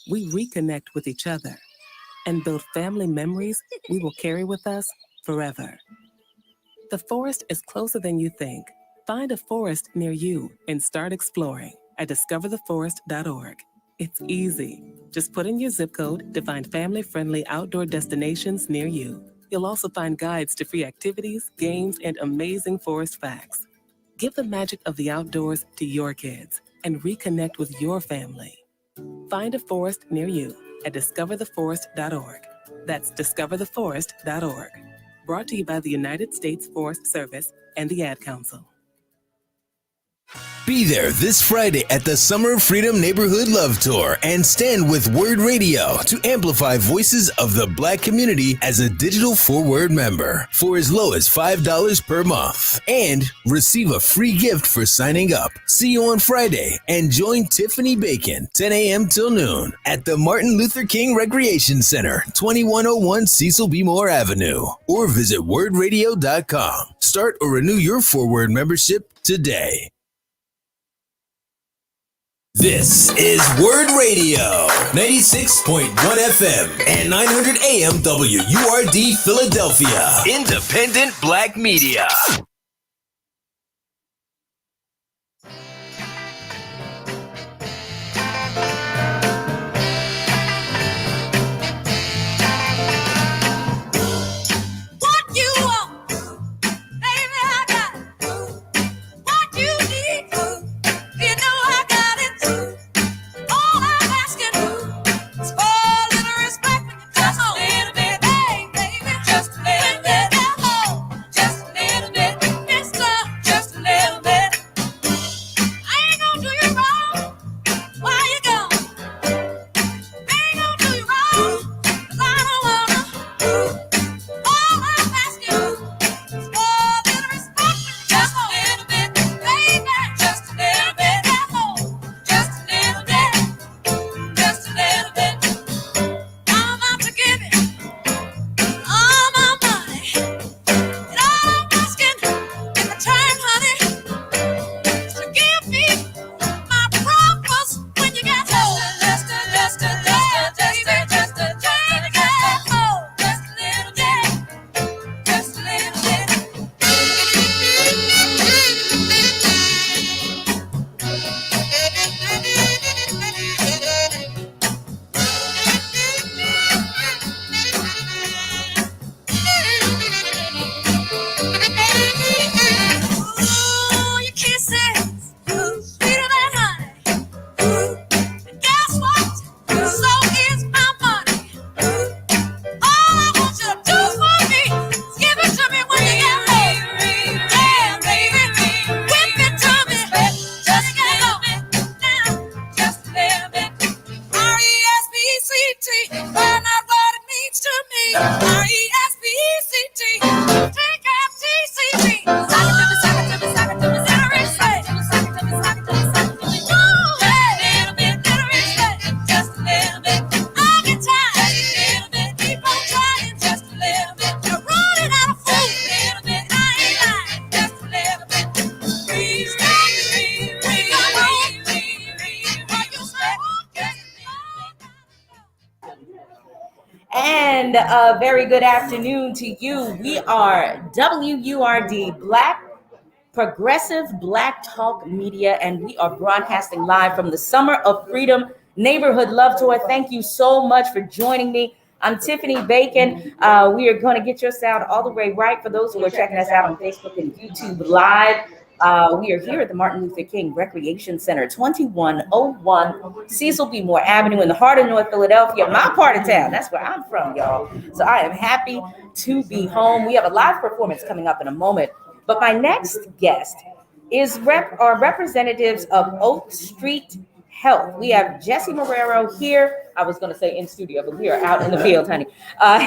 we reconnect with each other and build family memories we will carry with us forever. The forest is closer than you think. Find a forest near you and start exploring at discovertheforest.org. It's easy. Just put in your zip code to find family-friendly outdoor destinations near you. You'll also find guides to free activities, games, and amazing forest facts. Give the magic of the outdoors to your kids and reconnect with your family. Find a forest near you at discovertheforest.org. That's discovertheforest.org. Brought to you by the United States Forest Service and the Ad Council. Be there this Friday at the Summer Freedom Neighborhood Love Tour and stand with Word Radio to amplify voices of the Black community as a digital forward member for as low as $5 per month and receive a free gift for signing up. See you on Friday and join Tiffany Bacon, 10 a.m. till noon at the Martin Luther King Recreation Center, 2101 Cecil B. Moore Avenue, or visit wordradio.com. Start or renew your forward membership today. This is Word Radio, 96.1 FM and 900 AM WURD Philadelphia. Independent Black Media. What you want, baby, I got it. What you need, you know I got it. All I'm asking is for a little respect. Just a little bit, hey, baby, just a little bit. Just a little bit, mister, just a little bit. I ain't gonna do you wrong. Why you gone? I ain't gonna do you wrong, 'cause I don't wanna. All I'm asking is for a little respect. Just a little bit, baby, just a little bit. Just a little bit, just a little bit. I'm about to give it all my money. And all I'm asking in return, honey, is to give me my promise when you get home. Just a little bit, just a little bit. Ooh, your kisses, sweeter than honey. And guess what? So is my money. All I want you to do for me is give it to me when you get home. Yeah, baby, whip it to me. Just a little bit now, just a little bit. RESPCT, find out what it means to me. RESPCT, take FTCT. Sock it to me, sock it to me, sock it to me, little respect. Sock it to me, sock it to me, sock it to me. Ooh, hey, little bit, little respect. Just a little bit. I get tired. Just a little bit. Keep on trying. Just a little bit. You're running out of food. Just a little bit. I ain't lying. Just a little bit. Please stop me. Please don't go. What you say? And a very good afternoon to you. We are WURD, Black Progressive Black Talk Media, and we are broadcasting live from the Summer of Freedom Neighborhood Love Tour. Thank you so much for joining me. I'm Tiffany Bacon. We are going to get your sound all the way right for those who are checking us out on Facebook and YouTube Live. We are here at the Martin Luther King Recreation Center, 2101 Cecil B. Moore Avenue in the heart of North Philadelphia, my part of town. That's where I'm from, y'all. So I am happy to be home. We have a live performance coming up in a moment. But my next guest is representatives of Oak Street Health. We have Jesse Marrero here. I was going to say in studio, but we are out in the field, honey.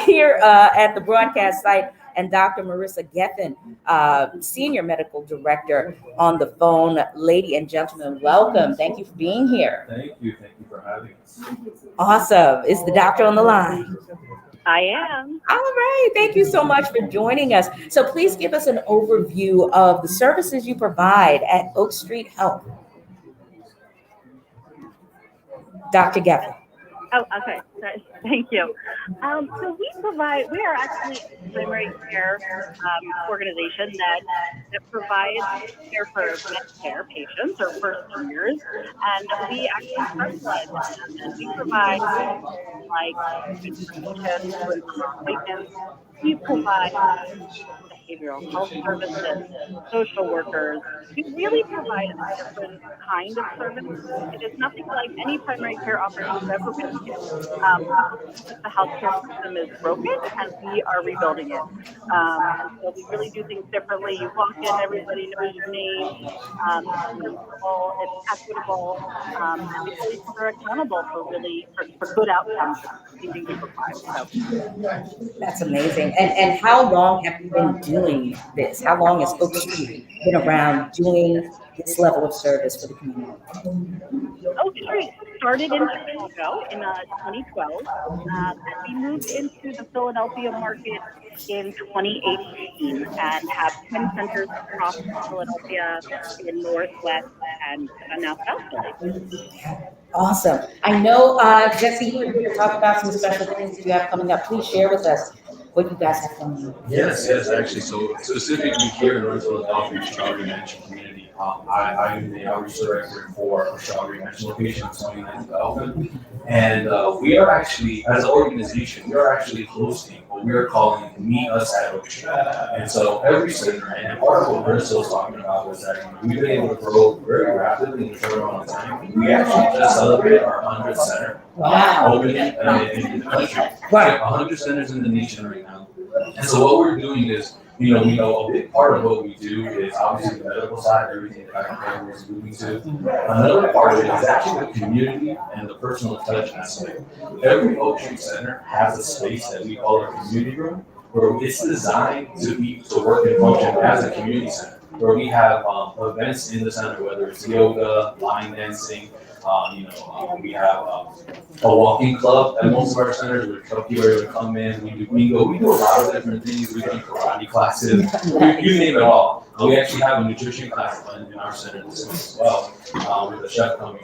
Here at the broadcast site, and Dr. Marissa Geffen, Senior Medical Director, on the phone. Lady and gentlemen, welcome. Thank you for being here. Thank you for having us. Awesome. Is the doctor on the line? I am. All right. Thank you so much for joining us. So please give us an overview of the services you provide at Oak Street Health. Dr. Geffen. Oh, okay. Thank you. So we are actually a primary care organization that provides care for Medicare patients or for seniors, and we actually specialize in them. And we provide like information to appointments. We provide behavioral health services, social workers. We really provide a different kind of service. It is nothing like any primary care office you've ever been to. The healthcare system is broken, and we are rebuilding it. And so we really do things differently. You walk in, everybody knows your name. It's personable, it's equitable, and we hold each other accountable for good outcomes. That's amazing. And how long have you been doing this? How long has Oak Street been around doing this level of service for the community? Oak Street started in Chicago in 2012, and we moved into the Philadelphia market in 2018 and have 10 centers across Philadelphia in Northwest and now South Philly. Awesome. I know, Jesse, you were here to talk about some special things you have coming up. Please share with us what you guys have coming up. Yes, actually. So specifically here in North Philadelphia, Chicago Mansion Community, I'm the outreach director for Chicago Mansion location, 29th Development. And we are actually, as an organization, we are actually hosting what we are calling Meet Us at Oak Street. And so every center, and part of what Bristol was talking about was that we've been able to grow very rapidly in a short amount of time. We actually just celebrated our 100th center opening in the country. Right. 100 centers in the nation right now. And so what we're doing is, we know a big part of what we do is obviously the medical side, everything that Dr. Campbell was moving to. Another part of it is actually the community and the personal touch aspect. Every Oak Street Center has a space that we call our community room, where it's designed to work and function as a community center, where we have events in the center, whether it's yoga, line dancing. We have a walking club at most of our centers where people are able to come in. We do a lot of different things. We do karate classes. You name it all. We actually have a nutrition class in our center this week as well, with the chef coming.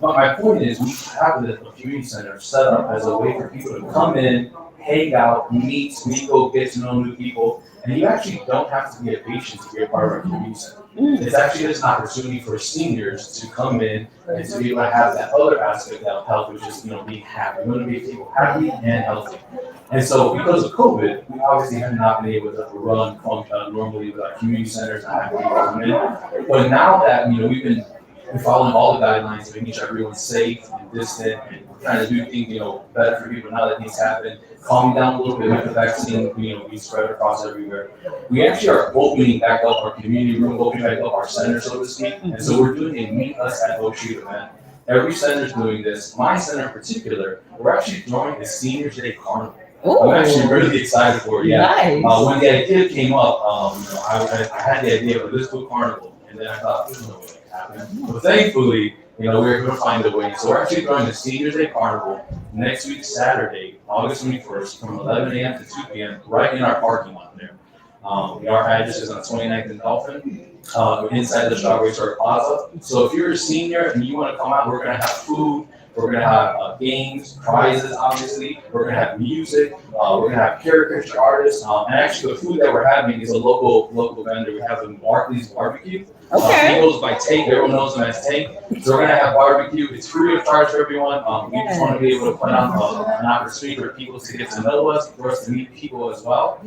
But my point is, we have the community center set up as a way for people to come in, hang out, meet, go get to know new people. And you actually don't have to be a patient to be a part of our community center. It's actually just an opportunity for seniors to come in and to be able to have that other aspect of health, which is being happy. We want to make people happy and healthy. And so because of COVID, we obviously have not been able to run normally with our community centers and have people come in. But now that we've been following all the guidelines, making sure everyone's safe and distant, and trying to do things better for people now that things happen, calming down a little bit with the vaccine, being spread across everywhere. We actually are opening back up our community room, opening back up our center, so to speak. And so we're doing a Meet Us at Oak Street event. Every center is doing this. My center in particular, we're actually throwing a Seniors Day Carnival. Ooh. I'm actually really excited for it. Yeah. Nice. When the idea came up, I had the idea of this book carnival, and then I thought, there's no way it can happen. But thankfully, we're going to find a way. So we're actually throwing a Seniors Day Carnival next week, Saturday, August 21st, from 11 a.m. to 2 p.m. right in our parking lot there. Our address is on 29th and Dolphin, inside the Strawberry Store Plaza. So if you're a senior and you want to come out, we're going to have food. We're gonna have games, prizes, obviously. We're gonna have music. We're gonna have caricature artists. And actually, the food that we're having is a local vendor. We have the Barclays Barbecue. He goes by Tank. Everyone knows him as Tank. So we're gonna have barbecue. It's free of charge for everyone. We just want to be able to put on an opportunity for people to get to know us, for us to meet people as well,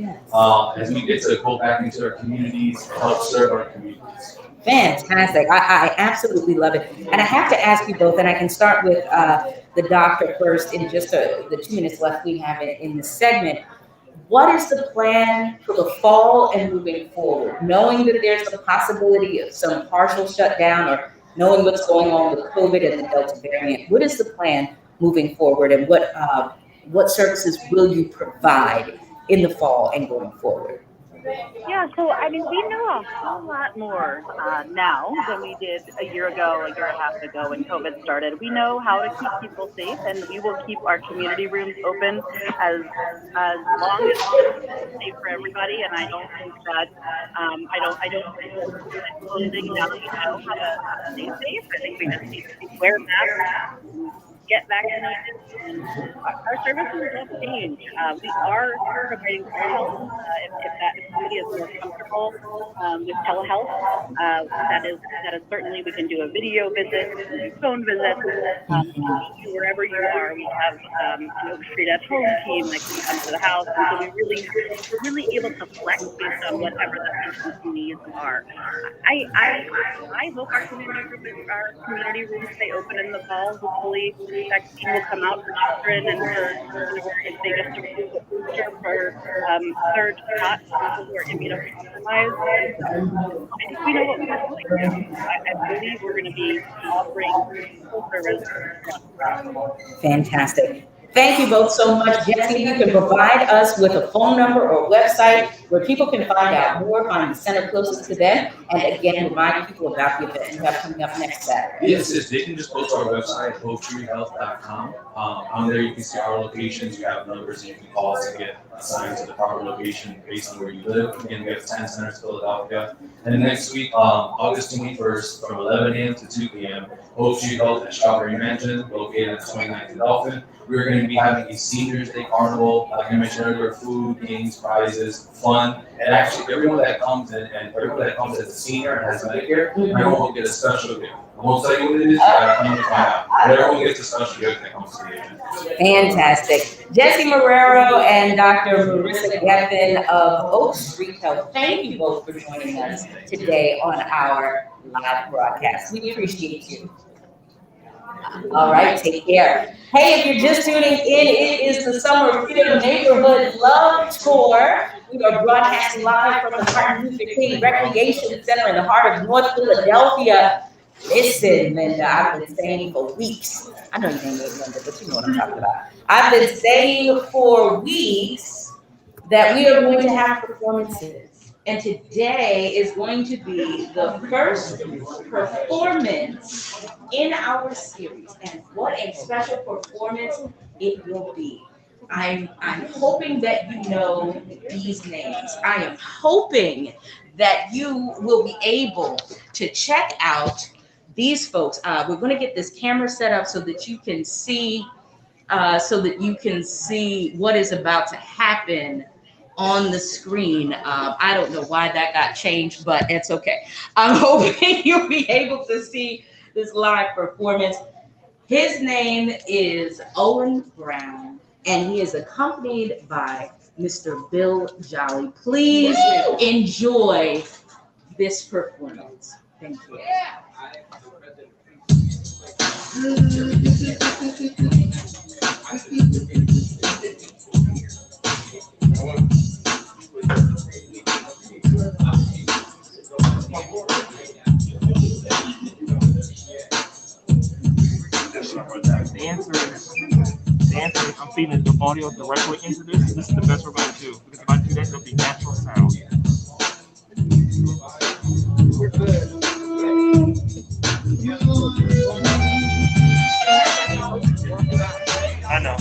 as we get to go back into our communities, help serve our communities. Fantastic. I absolutely love it. And I have to ask you both, and I can start with the doctor first in just the 2 minutes left we have in this segment. What is the plan for the fall and moving forward? Knowing that there's a possibility of some partial shutdown or knowing what's going on with COVID and the Delta variant, what is the plan moving forward, and what services will you provide in the fall and going forward? Yeah, so I mean, we know a whole lot more now than we did a year ago, a year and a half ago when COVID started. We know how to keep people safe, and we will keep our community rooms open as long as it's safe for everybody. And I don't think that I don't think that closing now that we know how to stay safe. I think we just need to wear masks, get vaccinated, and our services don't change. We are providing telehealth if somebody is more comfortable with telehealth. That is certainly, we can do a video visit, we can do phone visits. Wherever you are, we have an Oak Street at Home team that can come to the house, and so we're really able to flex based on whatever the patient's needs are. I hope our community rooms stay open in the fall. Hopefully, vaccine will come out for children and for if they just approve a booster for third shot people who are immunocompromised. I think we know what we're doing. I believe we're going to be offering full service. Fantastic. Thank you both so much. Jesse, you can provide us with a phone number or website where people can find out more, find the center closest to them, and again, remind people about the event you have coming up next Saturday. Yes, they can just go to our website, oaktreehealth.com. On there, you can see our locations. We have numbers you can call to get assigned to the proper location based on where you live. Again, we have 10 centers, Philadelphia. And next week, August 21st, from 11 a.m. to 2 p.m., Oak Street Health at Strawberry Mansion, located at 29th and Dolphin. We're going to be having a Seniors Day Carnival. Like I mentioned earlier, food, games, prizes, fun. And actually, everyone that comes in and everyone that comes as a senior and has Medicare, everyone will get a special gift. I won't tell you what it is, you gotta come to find out. But everyone gets a special gift that comes to the event. Fantastic. Jesse Marrero and Dr. Marissa Geffen of Oak Street Health, thank you both for joining us today on our live broadcast. We appreciate you. All right, take care. Hey, if you're just tuning in, it is the Summer Freedom Neighborhood Love Tour. We are broadcasting live from the Martin Luther King Recreation Center in the heart of North Philadelphia. Listen, Linda, I've been saying for weeks. I know you ain't Linda, but you know what I'm talking about. I've been saying for weeks that we are going to have performances. And today is going to be the first performance in our series. And what a special performance it will be. I'm hoping that you know these names. I am hoping that you will be able to check out these folks. We're going to get this camera set up so that you can see what is about to happen on the screen. I don't know why that got changed, but it's okay. I'm hoping you'll be able to see this live performance. His name is Owen Brown, and he is accompanied by Mr. Bill Jolly. Please enjoy this performance. Thank you. The answer is I'm feeding the audio directly into this. This is the best we're going to do. Because if I do that, it'll be natural sound. We're good. I know.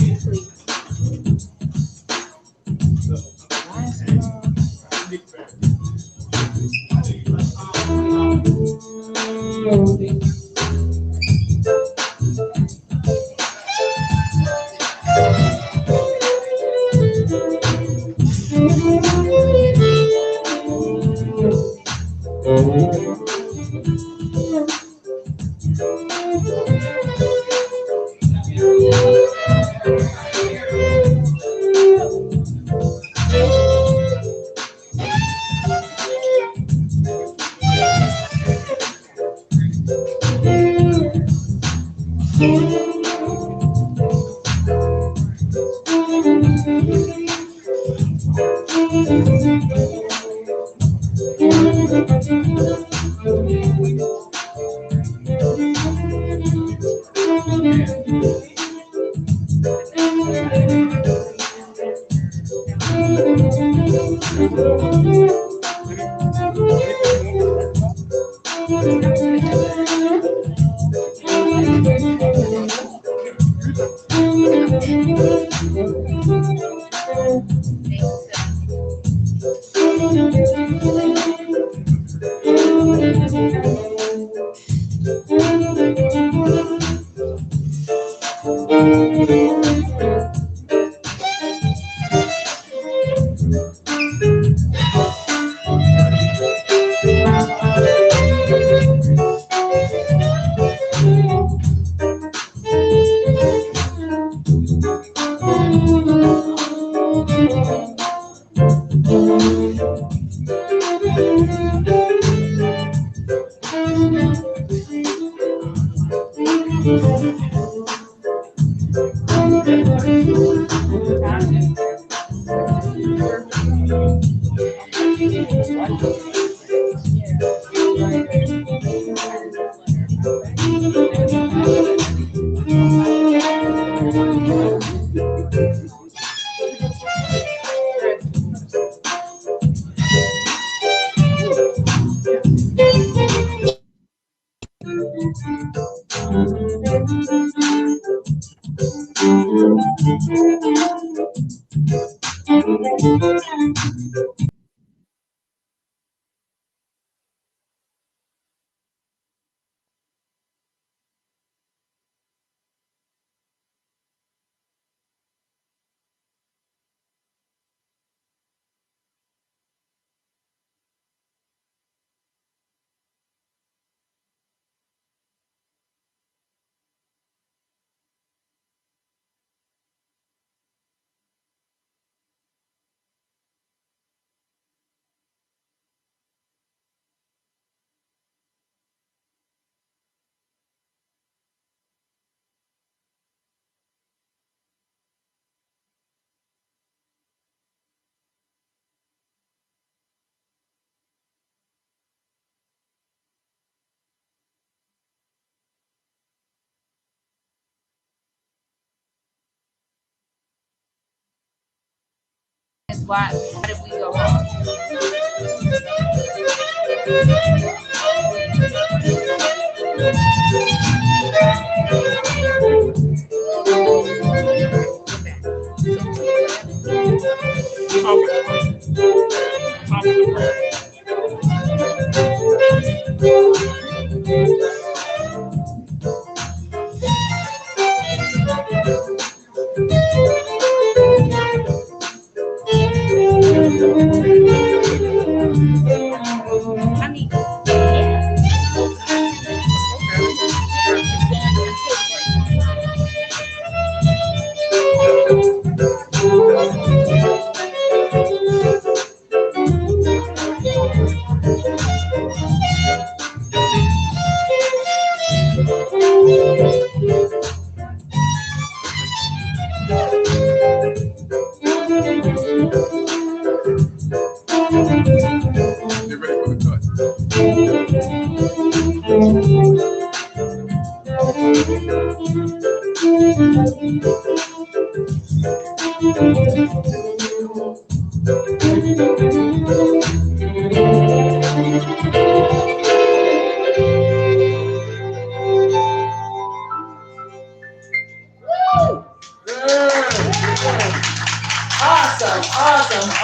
Why did we go wrong?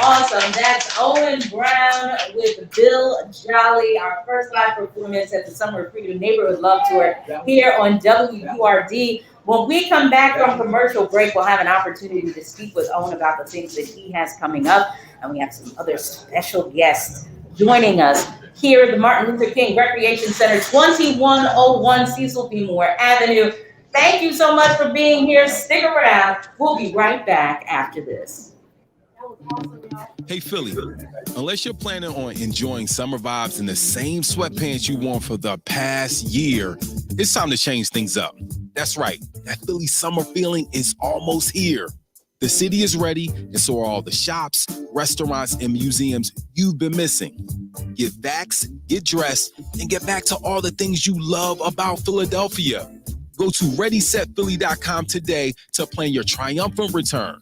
Awesome. That's Owen Brown with Bill Jolly, our first live performance at the Summer of Freedom Neighborhood Love Tour here on WURD. When we come back from commercial break, we'll have an opportunity to speak with Owen about the things that he has coming up. And we have some other special guests joining us here at the Martin Luther King Recreation Center, 2101 Cecil B. Moore Avenue. Thank you so much for being here. Stick around. We'll be right back after this. That was awesome, y'all. Hey Philly, unless you're planning on enjoying summer vibes in the same sweatpants you wore for the past year, it's time to change things up. That's right, that Philly summer feeling is almost here. The city is ready, and so are all the shops, restaurants, and museums you've been missing. Get vaxxed, get dressed, and get back to all the things you love about Philadelphia. Go to ReadySetPhilly.com today to plan your triumphant return.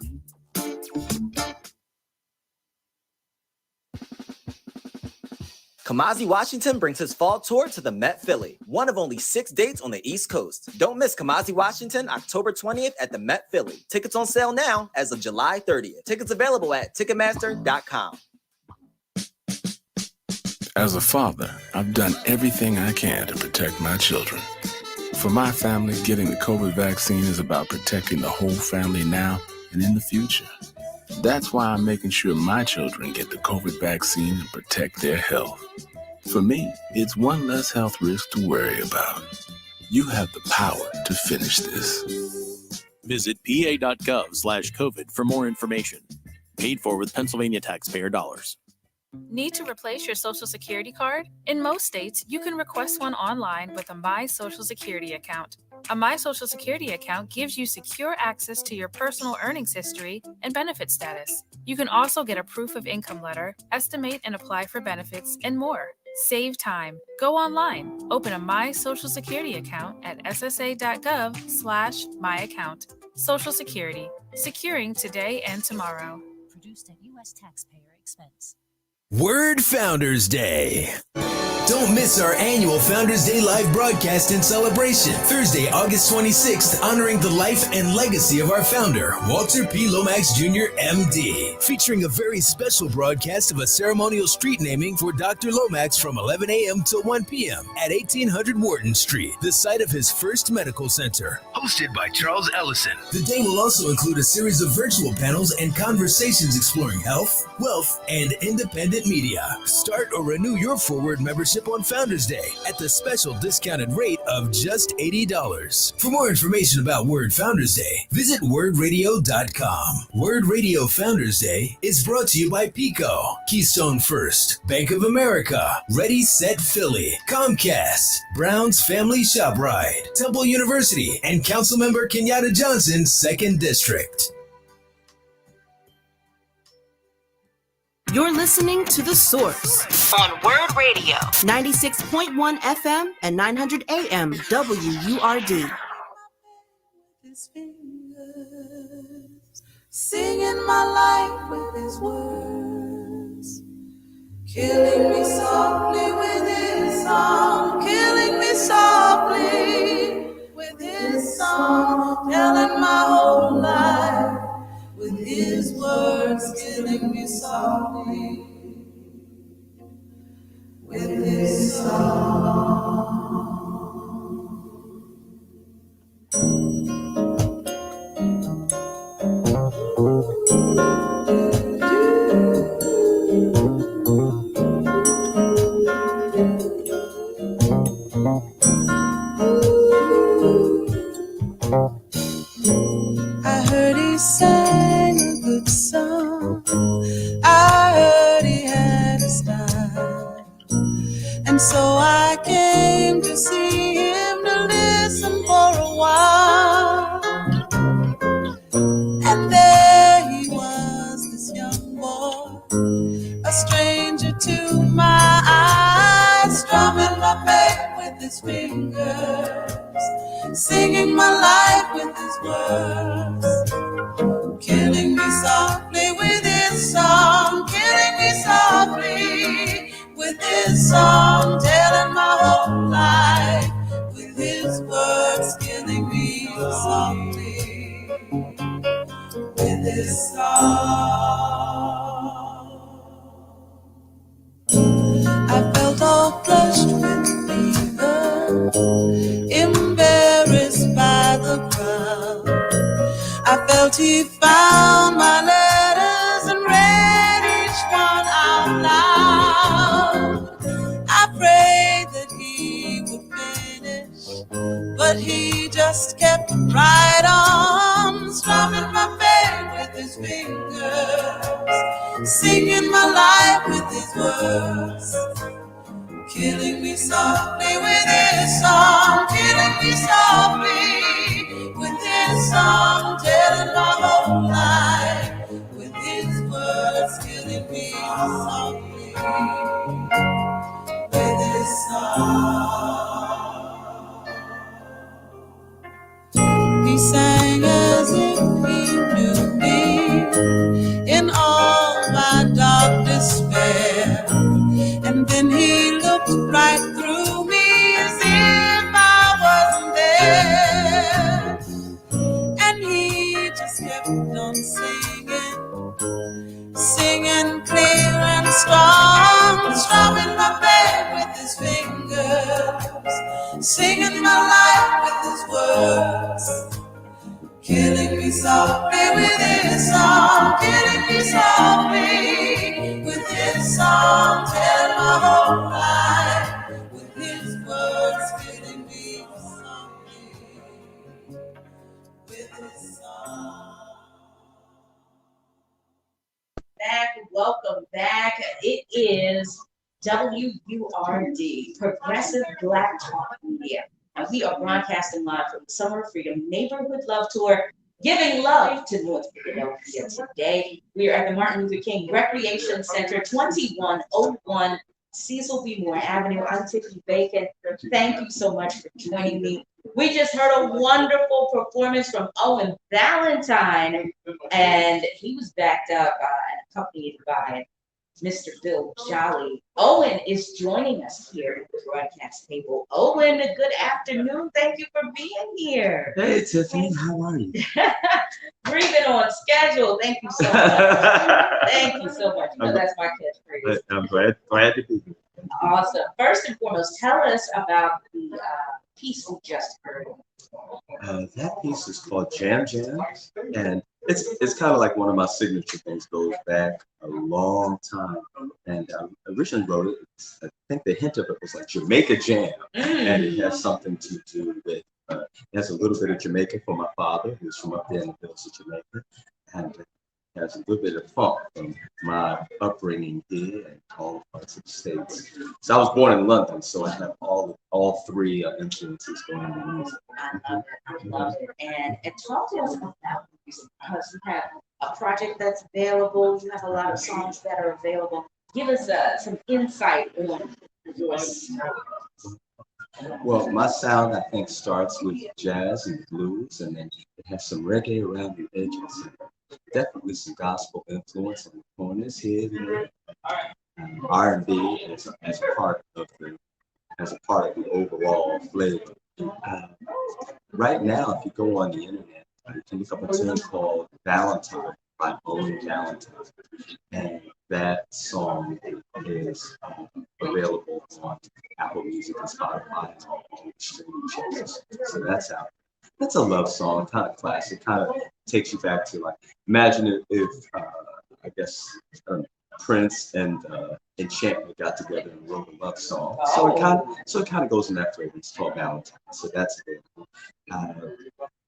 Kamasi Washington brings his fall tour to the Met Philly, one of only 6 dates on the East Coast. Don't miss Kamasi Washington October 20th at the Met Philly. Tickets on sale now as of July 30th. Tickets available at Ticketmaster.com. As a father, I've done everything I can to protect my children. For my family, getting the COVID vaccine is about protecting the whole family now and in the future. That's why I'm making sure my children get the COVID vaccine and protect their health. For me, it's one less health risk to worry about. You have the power to finish this. Visit pa.gov/COVID for more information. Paid for with Pennsylvania taxpayer dollars. Need to replace your Social Security card? In most states, you can request one online with a My Social Security account. A My Social Security account gives you secure access to your personal earnings history and benefit status. You can also get a proof of income letter, estimate and apply for benefits, and more. Save time. Go online. Open a My Social Security account at ssa.gov/myaccount. Social Security. Securing today and tomorrow. Produced at U.S. taxpayer expense. Word Founders Day. Don't miss our annual Founders Day live broadcast and celebration, Thursday, August 26th, honoring the life and legacy of our founder, Walter P. Lomax Jr., MD, featuring a very special broadcast of a ceremonial street naming for Dr. Lomax from 11 a.m. till 1 p.m. at 1800 Wharton Street, the site of his first medical center, hosted by Charles Ellison. The day will also include a series of virtual panels and conversations exploring health, wealth, and independent media. Start or renew your Forward membership on Founders Day at the special discounted rate of just $80. For more information about Word Founders Day, visit wordradio.com. Word Radio Founders Day is brought to you by Pico, Keystone First, Bank of America, Ready Set Philly, Comcast, Brown's Family Shop Ride, Temple University, and Councilmember Kenyatta Johnson, 2nd District. You're listening to The Source on Word Radio, 96.1 FM and 900 AM WURD. Singing my life with his words, killing me softly with his song, killing me softly with his song, telling my whole life with his words, killing me softly with his song. I heard he sang a good song, I heard he had a style, and so I came to see him to listen for a while. And there he was, this young boy, a stranger to my eyes, strumming my bass with his fingers, singing my life with his words, killing me softly with his song, killing me softly with his song, telling my whole life with his words, killing me softly with his song. I felt all flushed with fever, embarrassed by the crowd. I felt he found my letters and read each one out loud. I prayed that he would finish, but he just kept right on, strumming my bass with his fingers, singing my life with his words, killing me softly with his song, killing me softly with his song, telling my whole life with his words, killing me softly with his song. He sang as if he knew me in all my dark despair, and then he looked right through me as if I wasn't there, and he just kept on singing, singing clear and strong, strumming my bed with his fingers, singing my life with his words, killing me softly with his song, killing me softly with his song, telling my whole life with his words, killing me softly with his song. Back, welcome back. It is WURD, Progressive Black Talk Media. And we are broadcasting live from the Summer of Freedom Neighborhood Love Tour, giving love to North Philadelphia today. We are at the Martin Luther King Recreation Center, 2101 Cecil B. Moore Avenue. I'm Tiffany Bacon. Thank you so much for joining me. We just heard a wonderful performance from Owen Valentine, and he was backed up and accompanied by Mr. Bill Jolly. Owen is joining us here at the broadcast table. Owen, good afternoon. Thank you for being here. Hey, Tiffany, how are you? Breathing on schedule. Thank you so much. Thank you so much. You know, that's my catchphrase. I'm glad to be here. Awesome. First and foremost, tell us about the piece we just heard. That piece is called Jam Jam, and it's kind of like one of my signature things. Goes back a long time, and I originally wrote it. I think the hint of it was like Jamaica Jam, and it has something to do with. It has a little bit of Jamaica from my father, who's from up there in the hills of Jamaica, and it has a little bit of funk from my upbringing here and all parts of the States. So I was born in London, so I have all three influences going on in music. I love it. And talk to us about music, because you have a project that's available. You have a lot of songs that are available. Give us some insight on your style. Well, my sound, I think, starts with jazz and blues, and then it has some reggae around the edges. Definitely some gospel influence on the corners here and there. R&B as a part of the overall flavor. Right now, if you go on the internet, you can look up a tune called Valentine by Owen Valentine, and that song is available on Apple Music and Spotify and all the streaming channels. So that's out. That's a love song, kind of classic, kind of takes you back to like, imagine if I guess Prince and Enchantment got together and wrote a love song. So it kind of goes in that flavor. It's called Valentine. So that's it.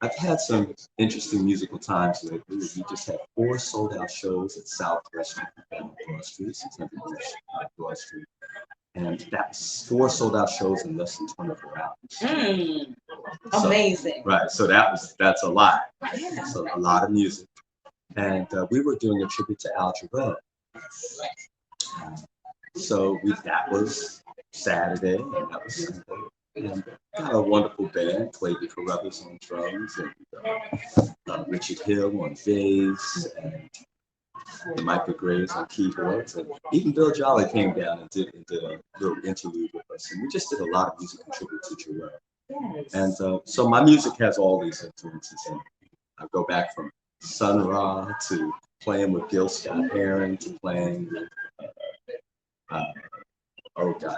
I've had some interesting musical times lately. We just had 4 sold-out shows at Southwest Street and Broad Street, 600 Broad Street. And that's 4 sold-out shows in less than 24 hours. Amazing. Right, so that's a lot. So a lot of music. And we were doing a tribute to Al Jarreau. So that was Saturday, and that was Sunday. And got a wonderful band, played with Carruthers on drums, and Richard Hill on bass, and Michael Graves on keyboards, and even Bill Jolly came down and did a little interlude with us. And we just did a lot of music contribute to Jarreau. And so my music has all these influences, and I go back from Sun Ra to playing with Gil Scott-Heron to playing with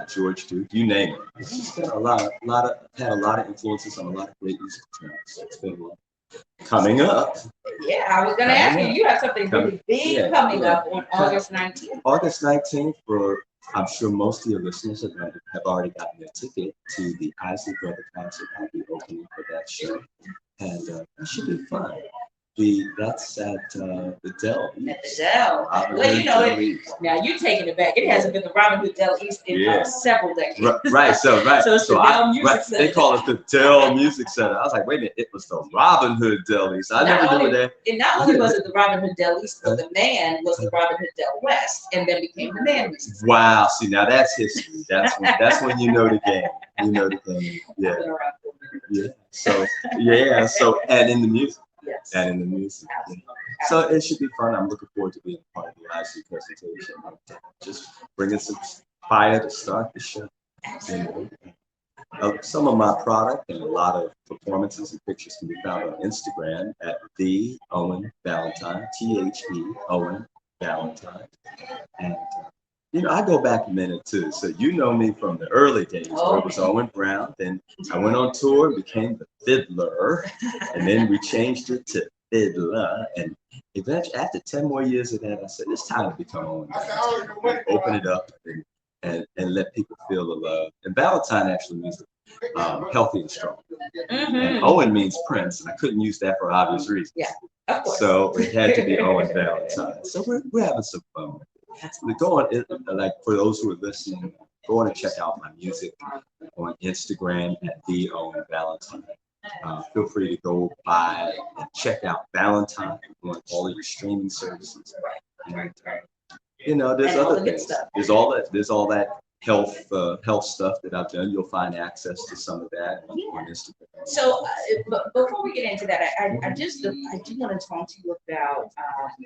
George Duke, you name it. It's just got had a lot of influences on a lot of great musical tracks. It's been coming up. Yeah, I was going to ask you. You have something really big coming up on August 19th. August 19th, I'm sure most of your listeners have already gotten their ticket to the Isley Brother concert. I'll be opening for that show, and that should be fun. That's at the Dell. At the Dell. Robin Well, Hood you know, Dell East. now you're taking it back. It hasn't been the Robin Hood Dell East in several decades. Right. So it's the Dell Music Center. They call it the Dell Music Center. I was like, wait a minute, it was the Robin Hood Dell East. I never knew that. And not only was it the Robin Hood Dell East, but the man was the Robin Hood Dell West, and then became the man music center. Wow. See, now that's history. That's when you know the game. You know the game. Yeah. Yeah. So and in the music. Yes. And in the music. Yeah. So it should be fun. I'm looking forward to being part of the IC presentation. Just bringing some fire to start the show. You know? Some of my product and a lot of performances and pictures can be found on Instagram at the Owen Valentine, THE Owen Valentine. And you know, I go back a minute too. So you know me from the early days where it was Owen Brown. Then I went on tour and became the Fiddler. And then we changed it to Fiddler. And eventually, after 10 more years of that, I said, it's time to become Owen Valentine. Open it up and let people feel the love. And Valentine actually means healthy and strong. And Owen means Prince. And I couldn't use that for obvious reasons. Yeah, of course. So it had to be Owen Valentine. So we're having some fun. Go on, like for those who are listening, go on and check out my music on Instagram at the Owen Valentine. Feel free to go by and check out Valentine on all of your streaming services. And, you know, there's other things. There's all that health stuff that I've done. You'll find access to some of that on Instagram. So, but before we get into that, I do want to talk to you about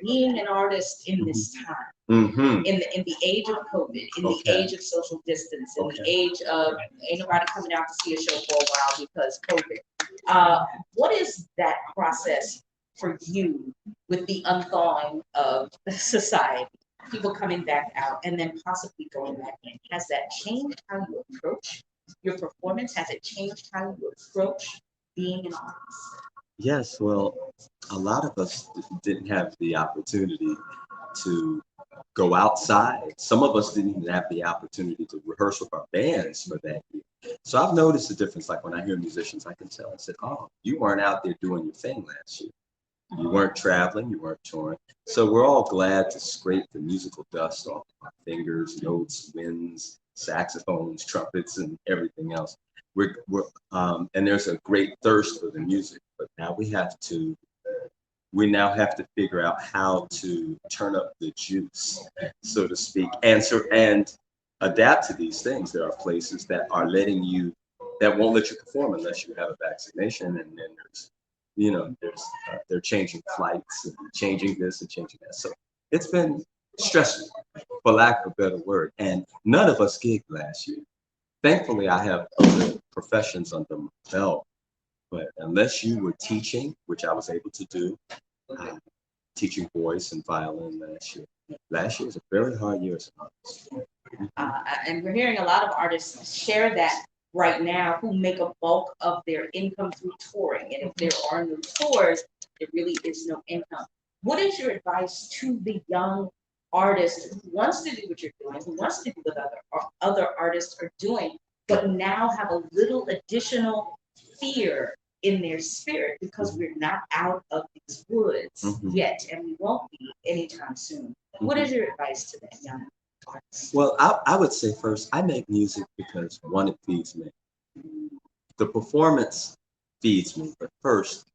being an artist in this time, in the age of COVID, in the age of social distance, in the age of ain't nobody coming out to see a show for a while because COVID. What is that process for you with the unthawing of society? People coming back out and then possibly going back in. Has that changed how you approach your performance? Has it changed how you approach being an artist? Yes, well, a lot of us didn't have the opportunity to go outside. Some of us didn't even have the opportunity to rehearse with our bands for that year. So I've noticed the difference. Like when I hear musicians, I can tell. I said, oh, you weren't out there doing your thing last year. You weren't traveling, you weren't touring. So we're all glad to scrape the musical dust off our fingers, notes, winds, saxophones, trumpets, and everything else. And there's a great thirst for the music, but now we now have to figure out how to turn up the juice, so to speak, and adapt to these things. There are places that won't let you perform unless you have a vaccination, and then they're changing flights and changing this and changing that. So it's been stressful, for lack of a better word. And none of us gigged last year. Thankfully, I have other professions under my belt. But unless you were teaching, which I was able to do, teaching voice and violin last year. Last year was a very hard year as an artist. And we're hearing a lot of artists share that right now, who make a bulk of their income through touring. And if there are no tours, there really is no income. What is your advice to the young artist who wants to do what you're doing, who wants to do what other artists are doing, but now have a little additional fear in their spirit because we're not out of these woods yet, and we won't be anytime soon? What is your advice to that young artist? Well, I would say first, I make music because one, it feeds me. The performance feeds me, but first,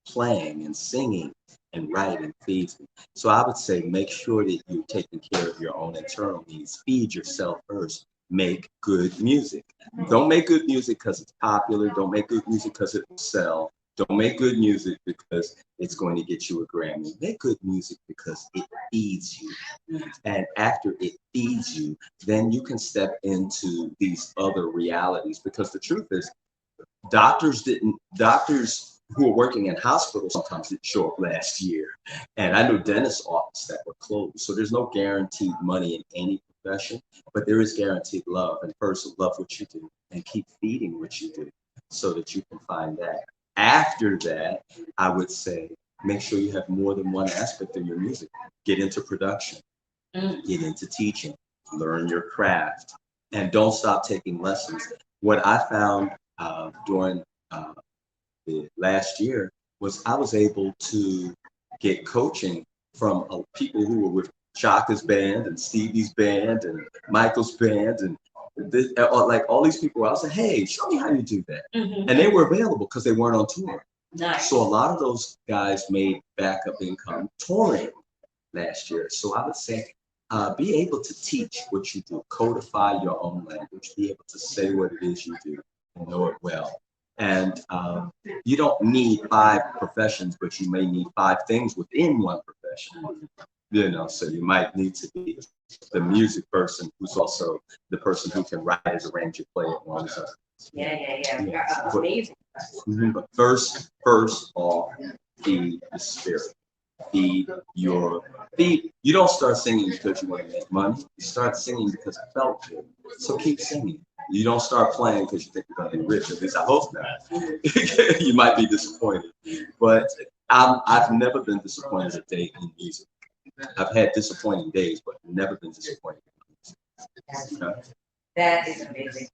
playing and singing and writing feeds me. So I would say make sure that you're taking care of your own internal needs. Feed yourself first. Make good music. Don't make good music because it's popular. Don't make good music because it will sell. Don't make good music because it's going to get you a Grammy. Make good music because it feeds you. And after it feeds you, then you can step into these other realities. Because the truth is, doctors who are working in hospitals sometimes didn't show up last year. And I know dentist offices that were closed. So there's no guaranteed money in any profession, but there is guaranteed love. And first, love what you do and keep feeding what you do so that you can find that. After that, I would say, make sure you have more than one aspect of your music. Get into production, get into teaching, learn your craft, and don't stop taking lessons. What I found during the last year was I was able to get coaching from people who were with Shaka's band and Stevie's band and Michael's band and like all these people. I was like, hey, show me how you do that. And they were available because they weren't on tour. Nice. So a lot of those guys made backup income touring last year. So I would say, be able to teach what you do, codify your own language, be able to say what it is you do and know it well. And you don't need 5 professions, but you may need 5 things within one profession. You know, so you might need to be the music person who's also the person who can write it, arrange it, play it, and all this other. Yeah. Amazing. But first off, feed the spirit. Feed. You don't start singing because you want to make money. You start singing because it felt good. So keep singing. You don't start playing because you think you're going to be rich. At least I hope not. You might be disappointed. But I've never been disappointed a day in music. I've had disappointing days, but never been disappointed in music. Okay? That is amazing.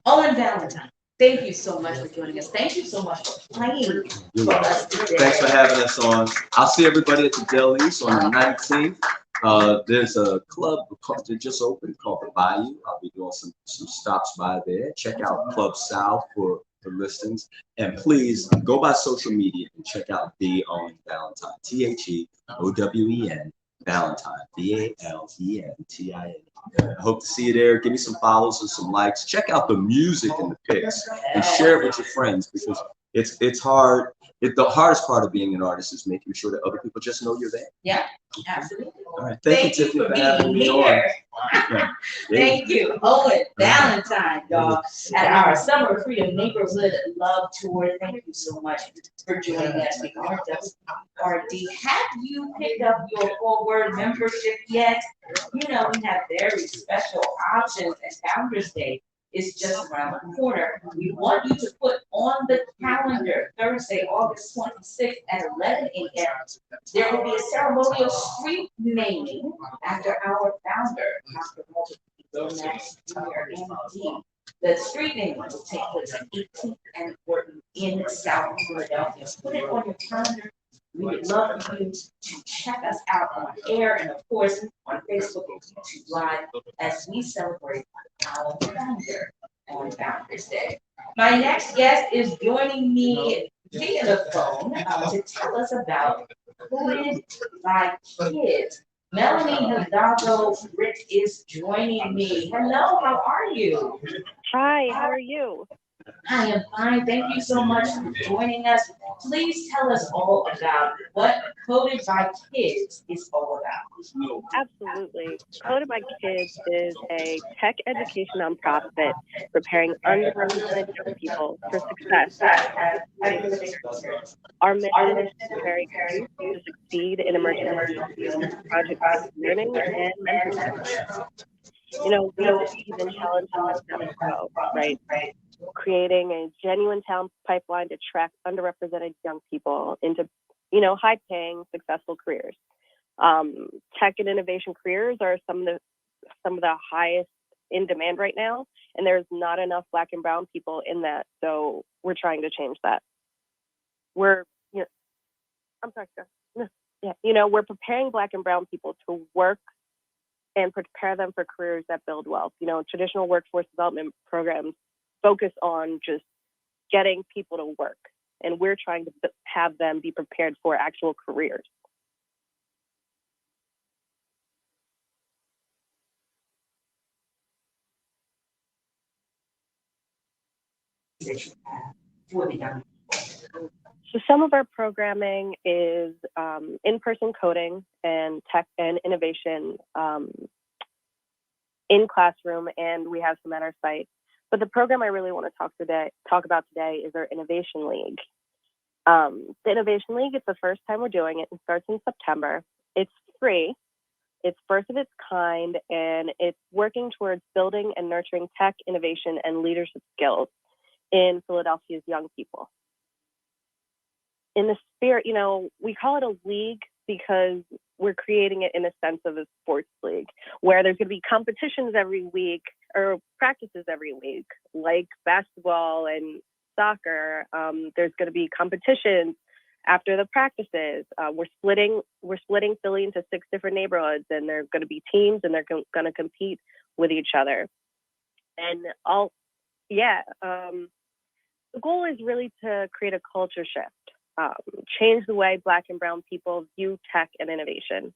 Owen Valentine, thank you so much for joining us. Thank you so much for playing for us today. Thanks for having us on. I'll see everybody at the Del East on the 19th. There's a club that just opened called the Bayou. I'll be doing some stops by there. Check out Club South for listings. And please go by social media and check out The Owen Valentine. TheOwen Valentine. VALENTINE. I hope to see you there. Give me some follows and some likes. Check out the music and the pics and share it with your friends because it's hard. The hardest part of being an artist is making sure that other people just know you're there. Yeah, absolutely. All right. Thank you, Tiffany, for being here. Thank you, Owen Valentine, y'all, at our Summer Freedom Neighborhood Love Tour. Thank you so much for joining us. We are WRD. Have you picked up your Forward membership yet? You know, we have very special options, and Founders Day is just around the corner. We want you to put on the calendar Thursday, August 26th at 11 a.m. There will be a ceremonial street naming after our founder, Dr. Walter next year, MD. The street naming will take place at 18th and Horton in South Philadelphia. Put it on your calendar. We would love for you to check us out on air and, of course, on Facebook and YouTube Live as we celebrate our founder on Founders Day. My next guest is joining me via the phone to tell us about Coded by Kids. Melanie Hidalgo Britt is joining me. Hello, how are you? Hi, how are you? I am fine. Thank you so much for joining us. Please tell us all about what Coded by Kids is all about. Absolutely. Coded by Kids is a tech education nonprofit preparing underrepresented young people for success. Our mission is to prepare youth to succeed in emerging fields, project-based learning, and mentorship. You know, we believe in challenging the status quo, right? Creating a genuine talent pipeline to attract underrepresented young people into, high-paying, successful careers. Tech and innovation careers are some of the highest in demand right now, and there's not enough Black and brown people in that. So we're trying to change that. We're preparing Black and brown people to work and prepare them for careers that build wealth. Traditional workforce development programs focus on just getting people to work, and we're trying to have them be prepared for actual careers. So some of our programming is in-person coding and tech and innovation in classroom, and we have some at our site. But the program I really want to talk about today is our Innovation League. The Innovation League, it's the first time we're doing it. It starts in September. It's free. It's first of its kind, and it's working towards building and nurturing tech, innovation, and leadership skills in Philadelphia's young people. In the spirit, we call it a league because we're creating it in a sense of a sports league where there's going to be competitions every week or practices every week, like basketball and soccer. There's going to be competitions After the practices, we're splitting Philly into 6 different neighborhoods, and they're going to be teams, and they're going to compete with each other. And the goal is really to create a culture shift, change the way Black and Brown people view tech and innovation.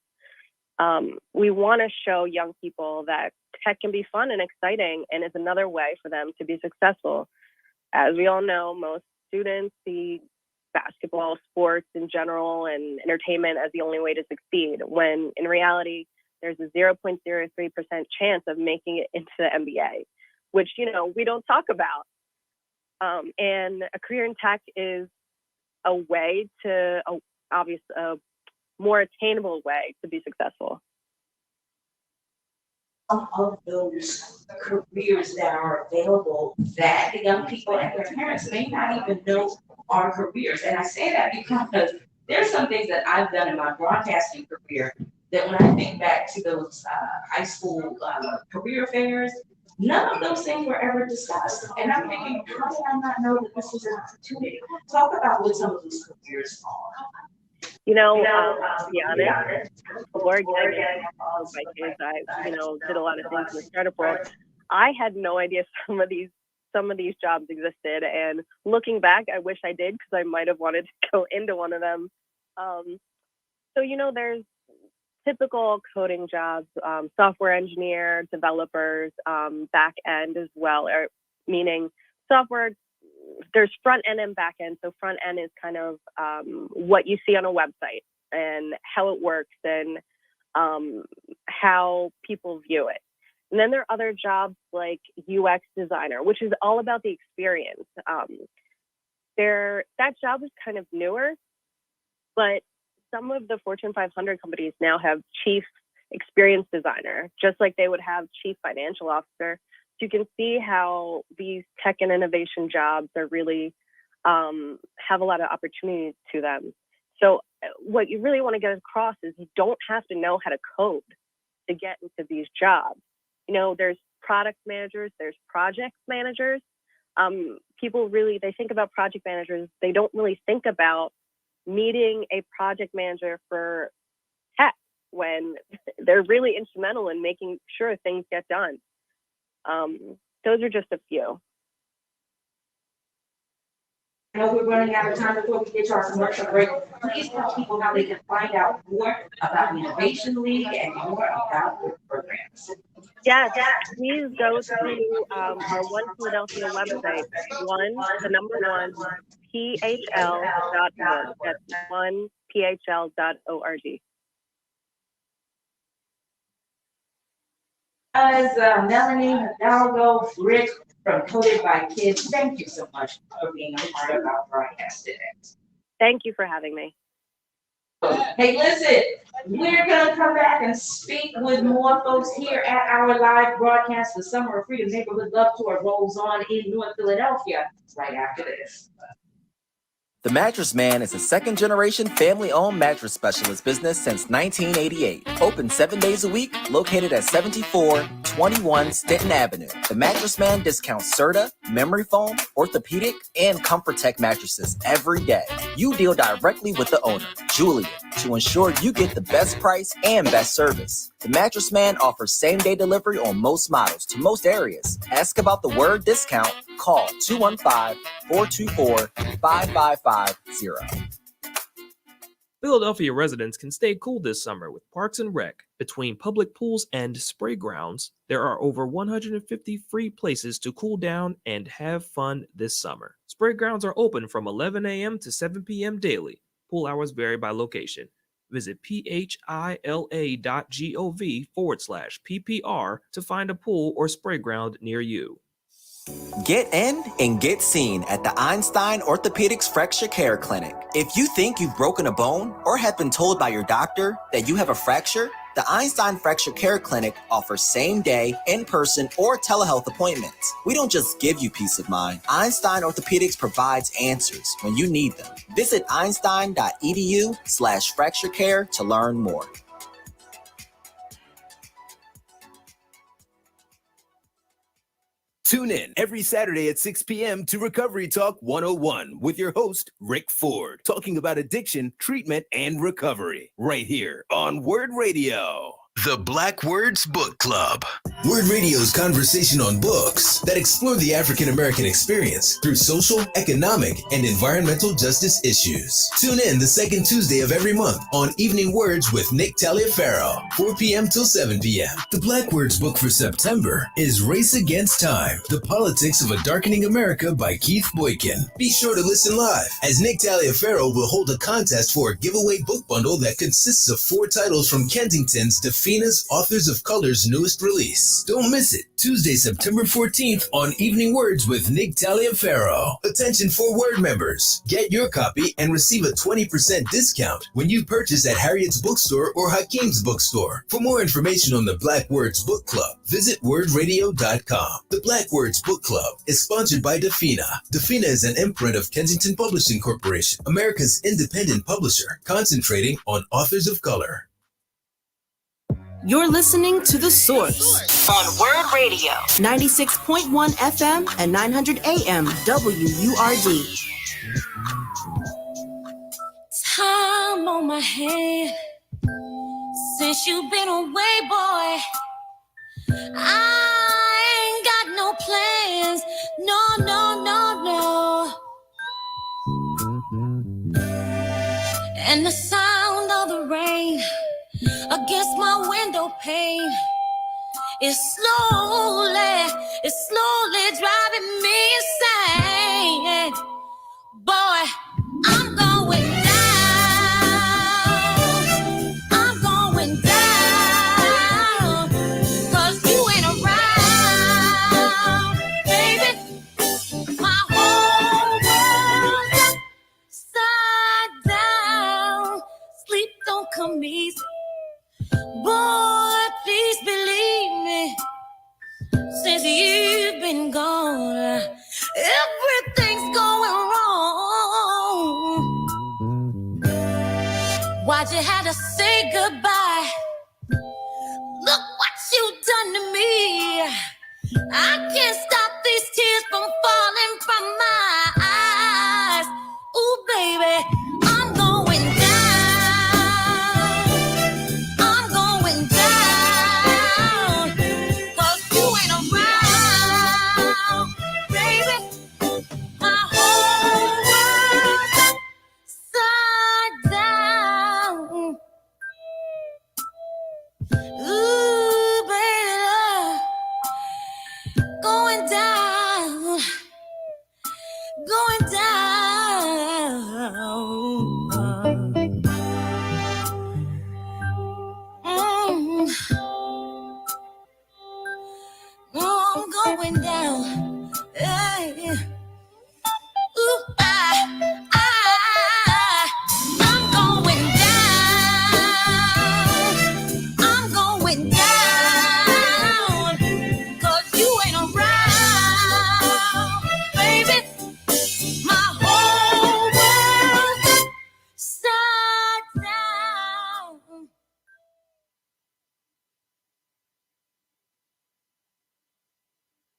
We want to show young people that tech can be fun and exciting and is another way for them to be successful. As we all know, most students see basketball, sports in general, and entertainment as the only way to succeed, when in reality, there's a 0.03% chance of making it into the NBA, which, we don't talk about. And a career in tech is a way to, a more attainable way to be successful. Of those careers that are available that the young people and their parents may not even know are careers. And I say that because there's some things that I've done in my broadcasting career that when I think back to those high school career fairs, none of those things were ever discussed. And I'm thinking, how did I not know that this was an opportunity? Talk about what some of those careers are. To be honest, before getting involved by kids, I, did a lot of things in the startup world. I had no idea some of these jobs existed. And looking back, I wish I did, because I might have wanted to go into one of them. There's typical coding jobs, software engineer, developers, back end as well, or meaning software. There's front end and back end. So front end is kind of what you see on a website and how it works and how people view it. And then there are other jobs like UX designer, which is all about the experience. That job is kind of newer, but some of the Fortune 500 companies now have chief experience designer, just like they would have chief financial officer. You can see how these tech and innovation jobs are really have a lot of opportunities to them. So what you really want to get across is you don't have to know how to code to get into these jobs. There's product managers, there's project managers. People really, they think about project managers. They don't really think about needing a project manager for tech when they're really instrumental in making sure things get done. Those are just a few. I know we're running out of time before we get to our commercial break. Please tell people how they can find out more about the Innovation League and more about your programs. Yes, please go to our One Philadelphia website, PHL.org. That's onephl.org. Melanie Hidalgo, Rick from Coded by Kids, thank you so much for being a part of our broadcast today. Thank you for having me. Hey, listen, we're going to come back and speak with more folks here at our live broadcast. The Summer of Freedom Neighborhood Love Tour rolls on in North Philadelphia right after this. The Mattress Man is a second-generation family-owned mattress specialist business since 1988. Open 7 days a week, located at 7421 Stenton Avenue. The Mattress Man discounts Serta, memory foam, orthopedic, and ComfortTech mattresses every day. You deal directly with the owner, Julian, to ensure you get the best price and best service. The Mattress Man offers same-day delivery on most models to most areas. Ask about the word discount. Call 215-424-5550. Philadelphia residents can stay cool this summer with Parks and Rec. Between public pools and spray grounds, there are over 150 free places to cool down and have fun this summer. Spray grounds are open from 11 a.m. to 7 p.m. daily. Pool hours vary by location. Visit phila.gov/PPR to find a pool or spray ground near you. Get in and get seen at the Einstein Orthopedics Fracture Care Clinic. If you think you've broken a bone or have been told by your doctor that you have a fracture, the Einstein Fracture Care Clinic offers same-day, in-person, or telehealth appointments. We don't just give you peace of mind. Einstein Orthopedics provides answers when you need them. Visit einstein.edu/fracturecare to learn more. Tune in every Saturday at 6 p.m. to Recovery Talk 101 with your host, Rick Ford, talking about addiction, treatment, and recovery right here on Word Radio. The Black Words Book Club. Word Radio's conversation on books that explore the African American experience through social, economic, and environmental justice issues. Tune in the second Tuesday of every month on Evening Words with Nick Taliaferro, 4 p.m. till 7 p.m. The Black Words book for September is Race Against Time, The Politics of a Darkening America by Keith Boykin. Be sure to listen live as Nick Taliaferro will hold a contest for a giveaway book bundle that consists of 4 titles from Kensington's Defina's Authors of Color's newest release. Don't miss it. Tuesday, September 14th on Evening Words with Nick Taliaferro. Attention for Word members. Get your copy and receive a 20% discount when you purchase at Harriet's Bookstore or Hakeem's Bookstore. For more information on the Black Words Book Club, visit wordradio.com. The Black Words Book Club is sponsored by Defina. Defina is an imprint of Kensington Publishing Corporation, America's independent publisher, concentrating on authors of color. You're listening to The Source on Word Radio, 96.1 FM and 900 AM WURD. Time on my hand since you've been away, boy. I ain't got no plans, no, no, no, no. And the sound of the rain against my window pane is slowly driving me insane. Boy, I'm going down, 'cause you ain't around, baby. My whole world's upside down. Sleep don't come easy. Boy, please believe me, since you've been gone, everything's going wrong. Why'd you have to say goodbye? Look what you done to me. I can't stop these tears from falling from my eyes. Ooh, baby, I'm going down.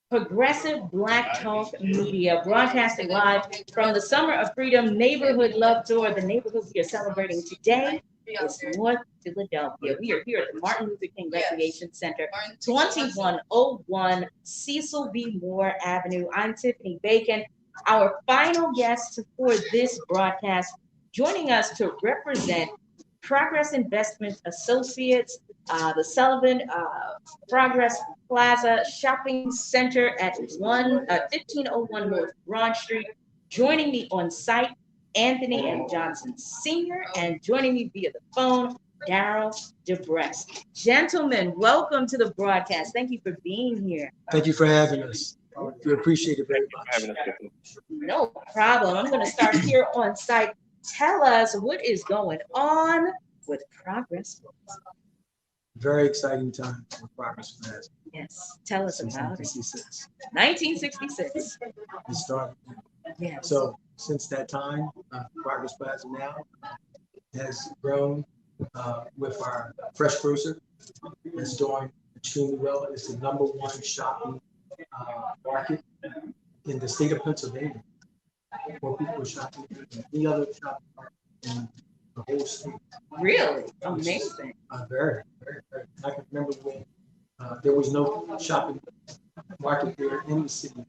Progressive Black Talk Media, broadcasting live from the Summer of Freedom Neighborhood Love Tour. The neighborhood we are celebrating today is North Philadelphia. We are here at the Martin Luther King Recreation Center, 2101 Cecil B. Moore Avenue. I'm Tiffany Bacon. Our final guest for this broadcast, joining us to represent Progress Investment Associates, the Sullivan Progress Plaza Shopping Center at 1501 North Broad Street. Joining me on site, Anthony M. Johnson Sr., and joining me via the phone, Daryl DeBrest. Gentlemen, welcome to the broadcast. Thank you for being here. Thank you for having us. We appreciate it very much. No problem. I'm going to start here on site. Tell us what is going on with Progress Books. Very exciting time for Progress Plaza. Yes, tell us about it. 1966. 1966. We started. Yes. So since that time, Progress Plaza now has grown with our fresh grocer. It's doing extremely well. It's the #1 shopping market in the state of Pennsylvania. More people shopping than any other shopping market in the whole state. Really? Amazing. Very, very, very. I can remember when there was no shopping market there in the city,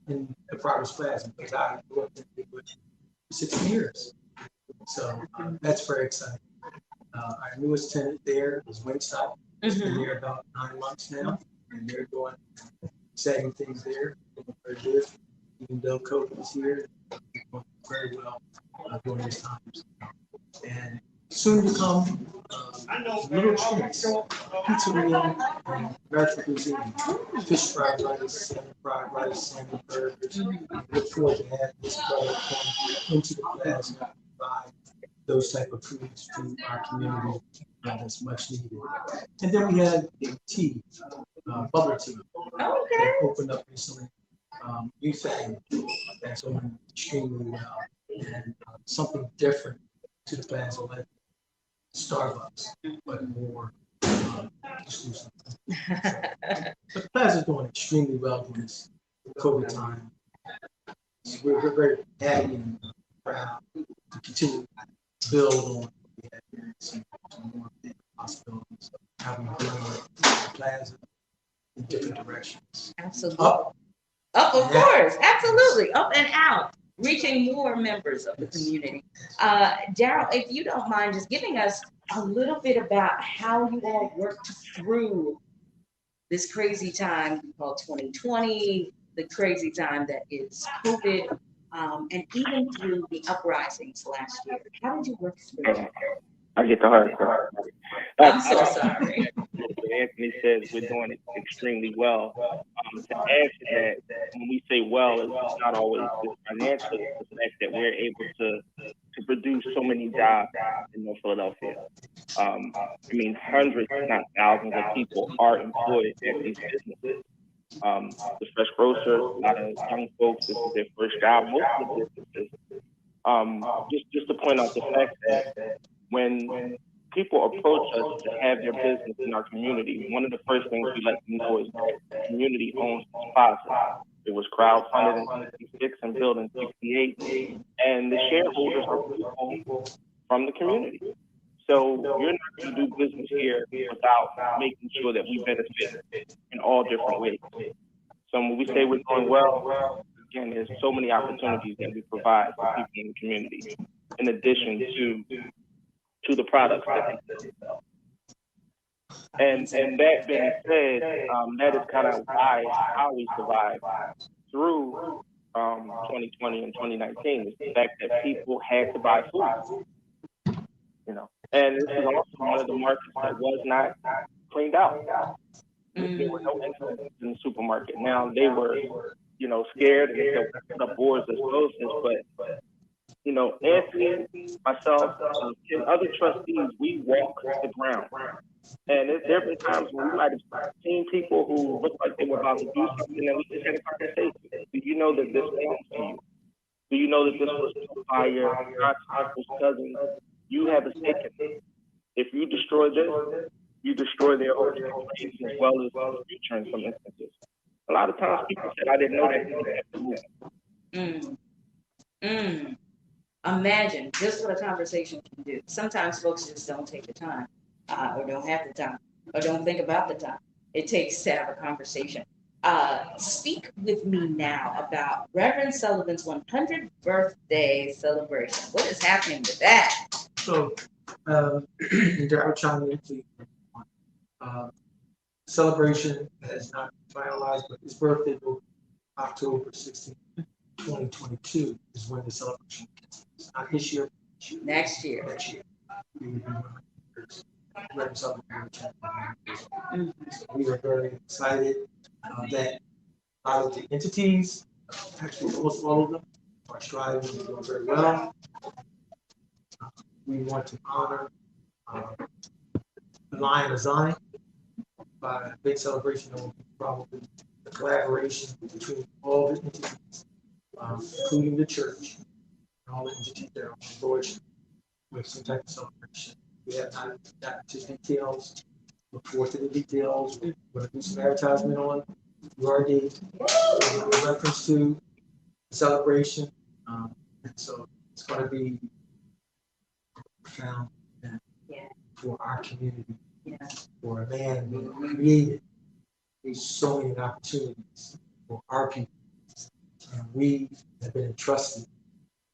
in the Progress Plaza, because I grew up in it for 6 years. So that's very exciting. Our newest tenant there is Wingstop. It's been there about 9 months now, and they're doing exciting things there. Very good. Even though COVID is here, they're doing very well during these times. And soon to come, Little Treats, pizzeria, American cuisine, fish fried rice, salmon burgers. Look forward to having this product come into the plaza and provide those type of foods to our community that's much needed. And then we had a tea, bubble tea, that opened up recently. New thing that's going extremely well, and something different to the plaza, like Starbucks, but more exclusive. But the plaza is doing extremely well during this COVID time. We're very happy and proud to continue to build on what we had here and see some more big possibilities of how we grow the plaza in different directions. Absolutely. Up, of course, absolutely. Up and out, reaching more members of the community. Daryl, if you don't mind just giving us a little bit about how you all worked through this crazy time called 2020, the crazy time that is COVID, and even through the uprisings last year. How did you work through that? I get the hard part. I'm so sorry. Anthony says we're doing it extremely well. To add to that, when we say well, it's not always just financial. It's the fact that we're able to produce so many jobs in North Philadelphia. I mean, hundreds, not thousands of people are employed at these businesses. The fresh grocer, a lot of young folks, this is their first job. Most of the businesses. Just to point out the fact that when people approach us to have their business in our community, one of the first things we let them know is that the community owns this plaza. It was crowdfunded in 66 and built in 68, and the shareholders are people from the community. So you're not going to do business here without making sure that we benefit in all different ways. So when we say we're doing well, again, there's so many opportunities that we provide for people in the community, in addition to the products that they sell. And that being said, that is kind of how we survived through 2020 and 2019, is the fact that people had to buy food, you know. And this is also one of the markets that was not cleaned out. There were no entrances in the supermarket. Now they were, you know, scared and they put up boards as closest, but you know, Anthony, myself, and other trustees, we walk the ground. And there have been times when we might have seen people who looked like they were about to do something, and we just had a conversation. Do you know that this belongs to you? Do you know that this was by your uncle's cousin? You have a stake in it. If you destroy this, you destroy their whole reputation as well as the future in some instances. A lot of times people said, I didn't know that. Imagine just what a conversation can do. Sometimes folks just don't take the time, or don't have the time, or don't think about the time it takes to have a conversation. Speak with me now about Reverend Sullivan's 100th birthday celebration. What is happening with that? So, Daryl chimed in, please. Celebration has not finalized, but his birthday will be October 16th, 2022 is when the celebration begins. Not this year. Next year. Next year. We will be Reverend Sullivan. So we are very excited that out of the entities, actually almost all of them, are striving and doing very well. We want to honor the Lion of Zion by a big celebration that will be probably the collaboration between all the entities, including the church and all the entities that are on board with some type of celebration. We have not gotten to details. Look forward to the details. We're going to do some advertisement on you already in reference to the celebration. And so it's going to be profound for our community, for a man who created so many opportunities for our people. And we have been entrusted.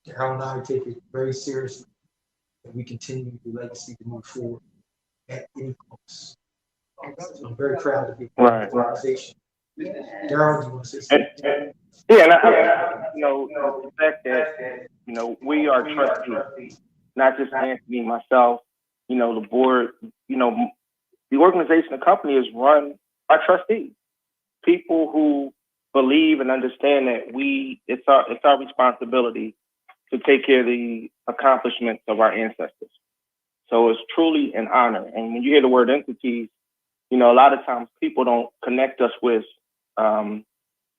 Darryl and I take it very seriously that we continue the legacy to move forward at any cost. So I'm very proud to be part of the organization. Darryl, do you want to say something? Yeah, and the fact that, we are trustees, not just Anthony, myself, the board, the organization, the company is run by trustees, people who believe and understand that it's our responsibility to take care of the accomplishments of our ancestors. So it's truly an honor. And when you hear the word entities, a lot of times people don't connect us with the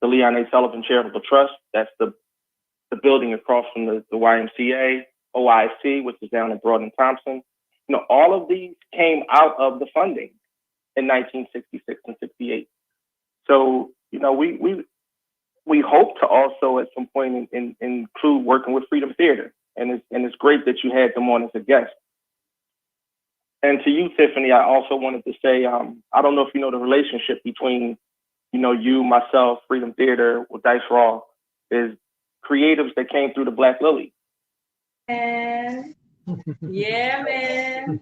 Leon A. Sullivan Charitable Trust. That's the building across from the YMCA, OIC, which is down in Broad and Thompson. All of these came out of the funding in 1966 and 68. So, we hope to also at some point include working with Freedom Theater. And it's great that you had them on as a guest. And to you, Tiffany, I also wanted to say, I don't know if you know the relationship between, you, myself, Freedom Theater, with Dice Raw, is creatives that came through the Black Lily. And yeah, man.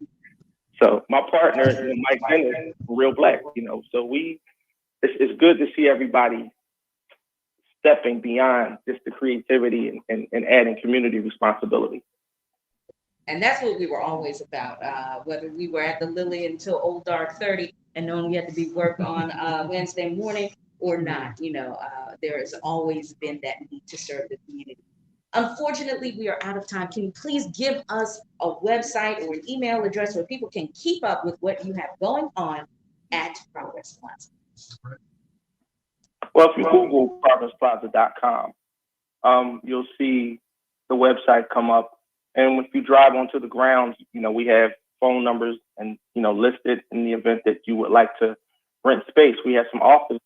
So my partner, Mike Dennis, Real Black, so it's good to see everybody stepping beyond just the creativity and adding community responsibility. And that's what we were always about, whether we were at the Lily until old dark 30 and knowing we had to be worked on Wednesday morning or not. There has always been that need to serve the community. Unfortunately, we are out of time. Can you please give us a website or an email address where people can keep up with what you have going on at Progress Plaza? Well, if you Google progressplaza.com, you'll see the website come up. And if you drive onto the grounds, we have phone numbers and, listed in the event that you would like to rent space. We have some office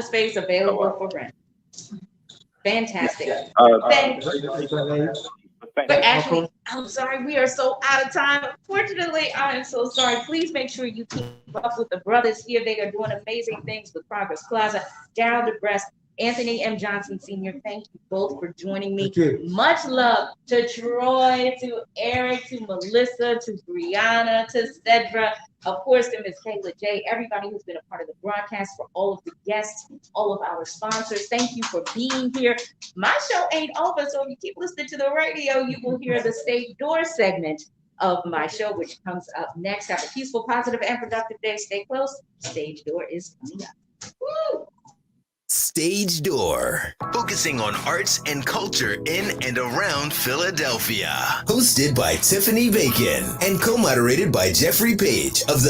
space available for rent. Fantastic. But actually, I'm sorry, we are so out of time. Unfortunately, I am so sorry. Please make sure you keep up with the brothers here. They are doing amazing things with Progress Plaza. Darryl DeBrest, Anthony M. Johnson Sr., thank you both for joining me. Much love to Troy, to Eric, to Melissa, to Brianna, to Cedra, of course, to Ms. Kayla J., everybody who's been a part of the broadcast, for all of the guests, all of our sponsors. Thank you for being here. My show ain't over, so if you keep listening to the radio, you will hear the Stage Door segment of my show, which comes up next. Have a peaceful, positive, and productive day. Stay close. Stage Door is coming up. Woo! Stage Door, focusing on arts and culture in and around Philadelphia. Hosted by Tiffany Bacon and co-moderated by Jeffrey Page of the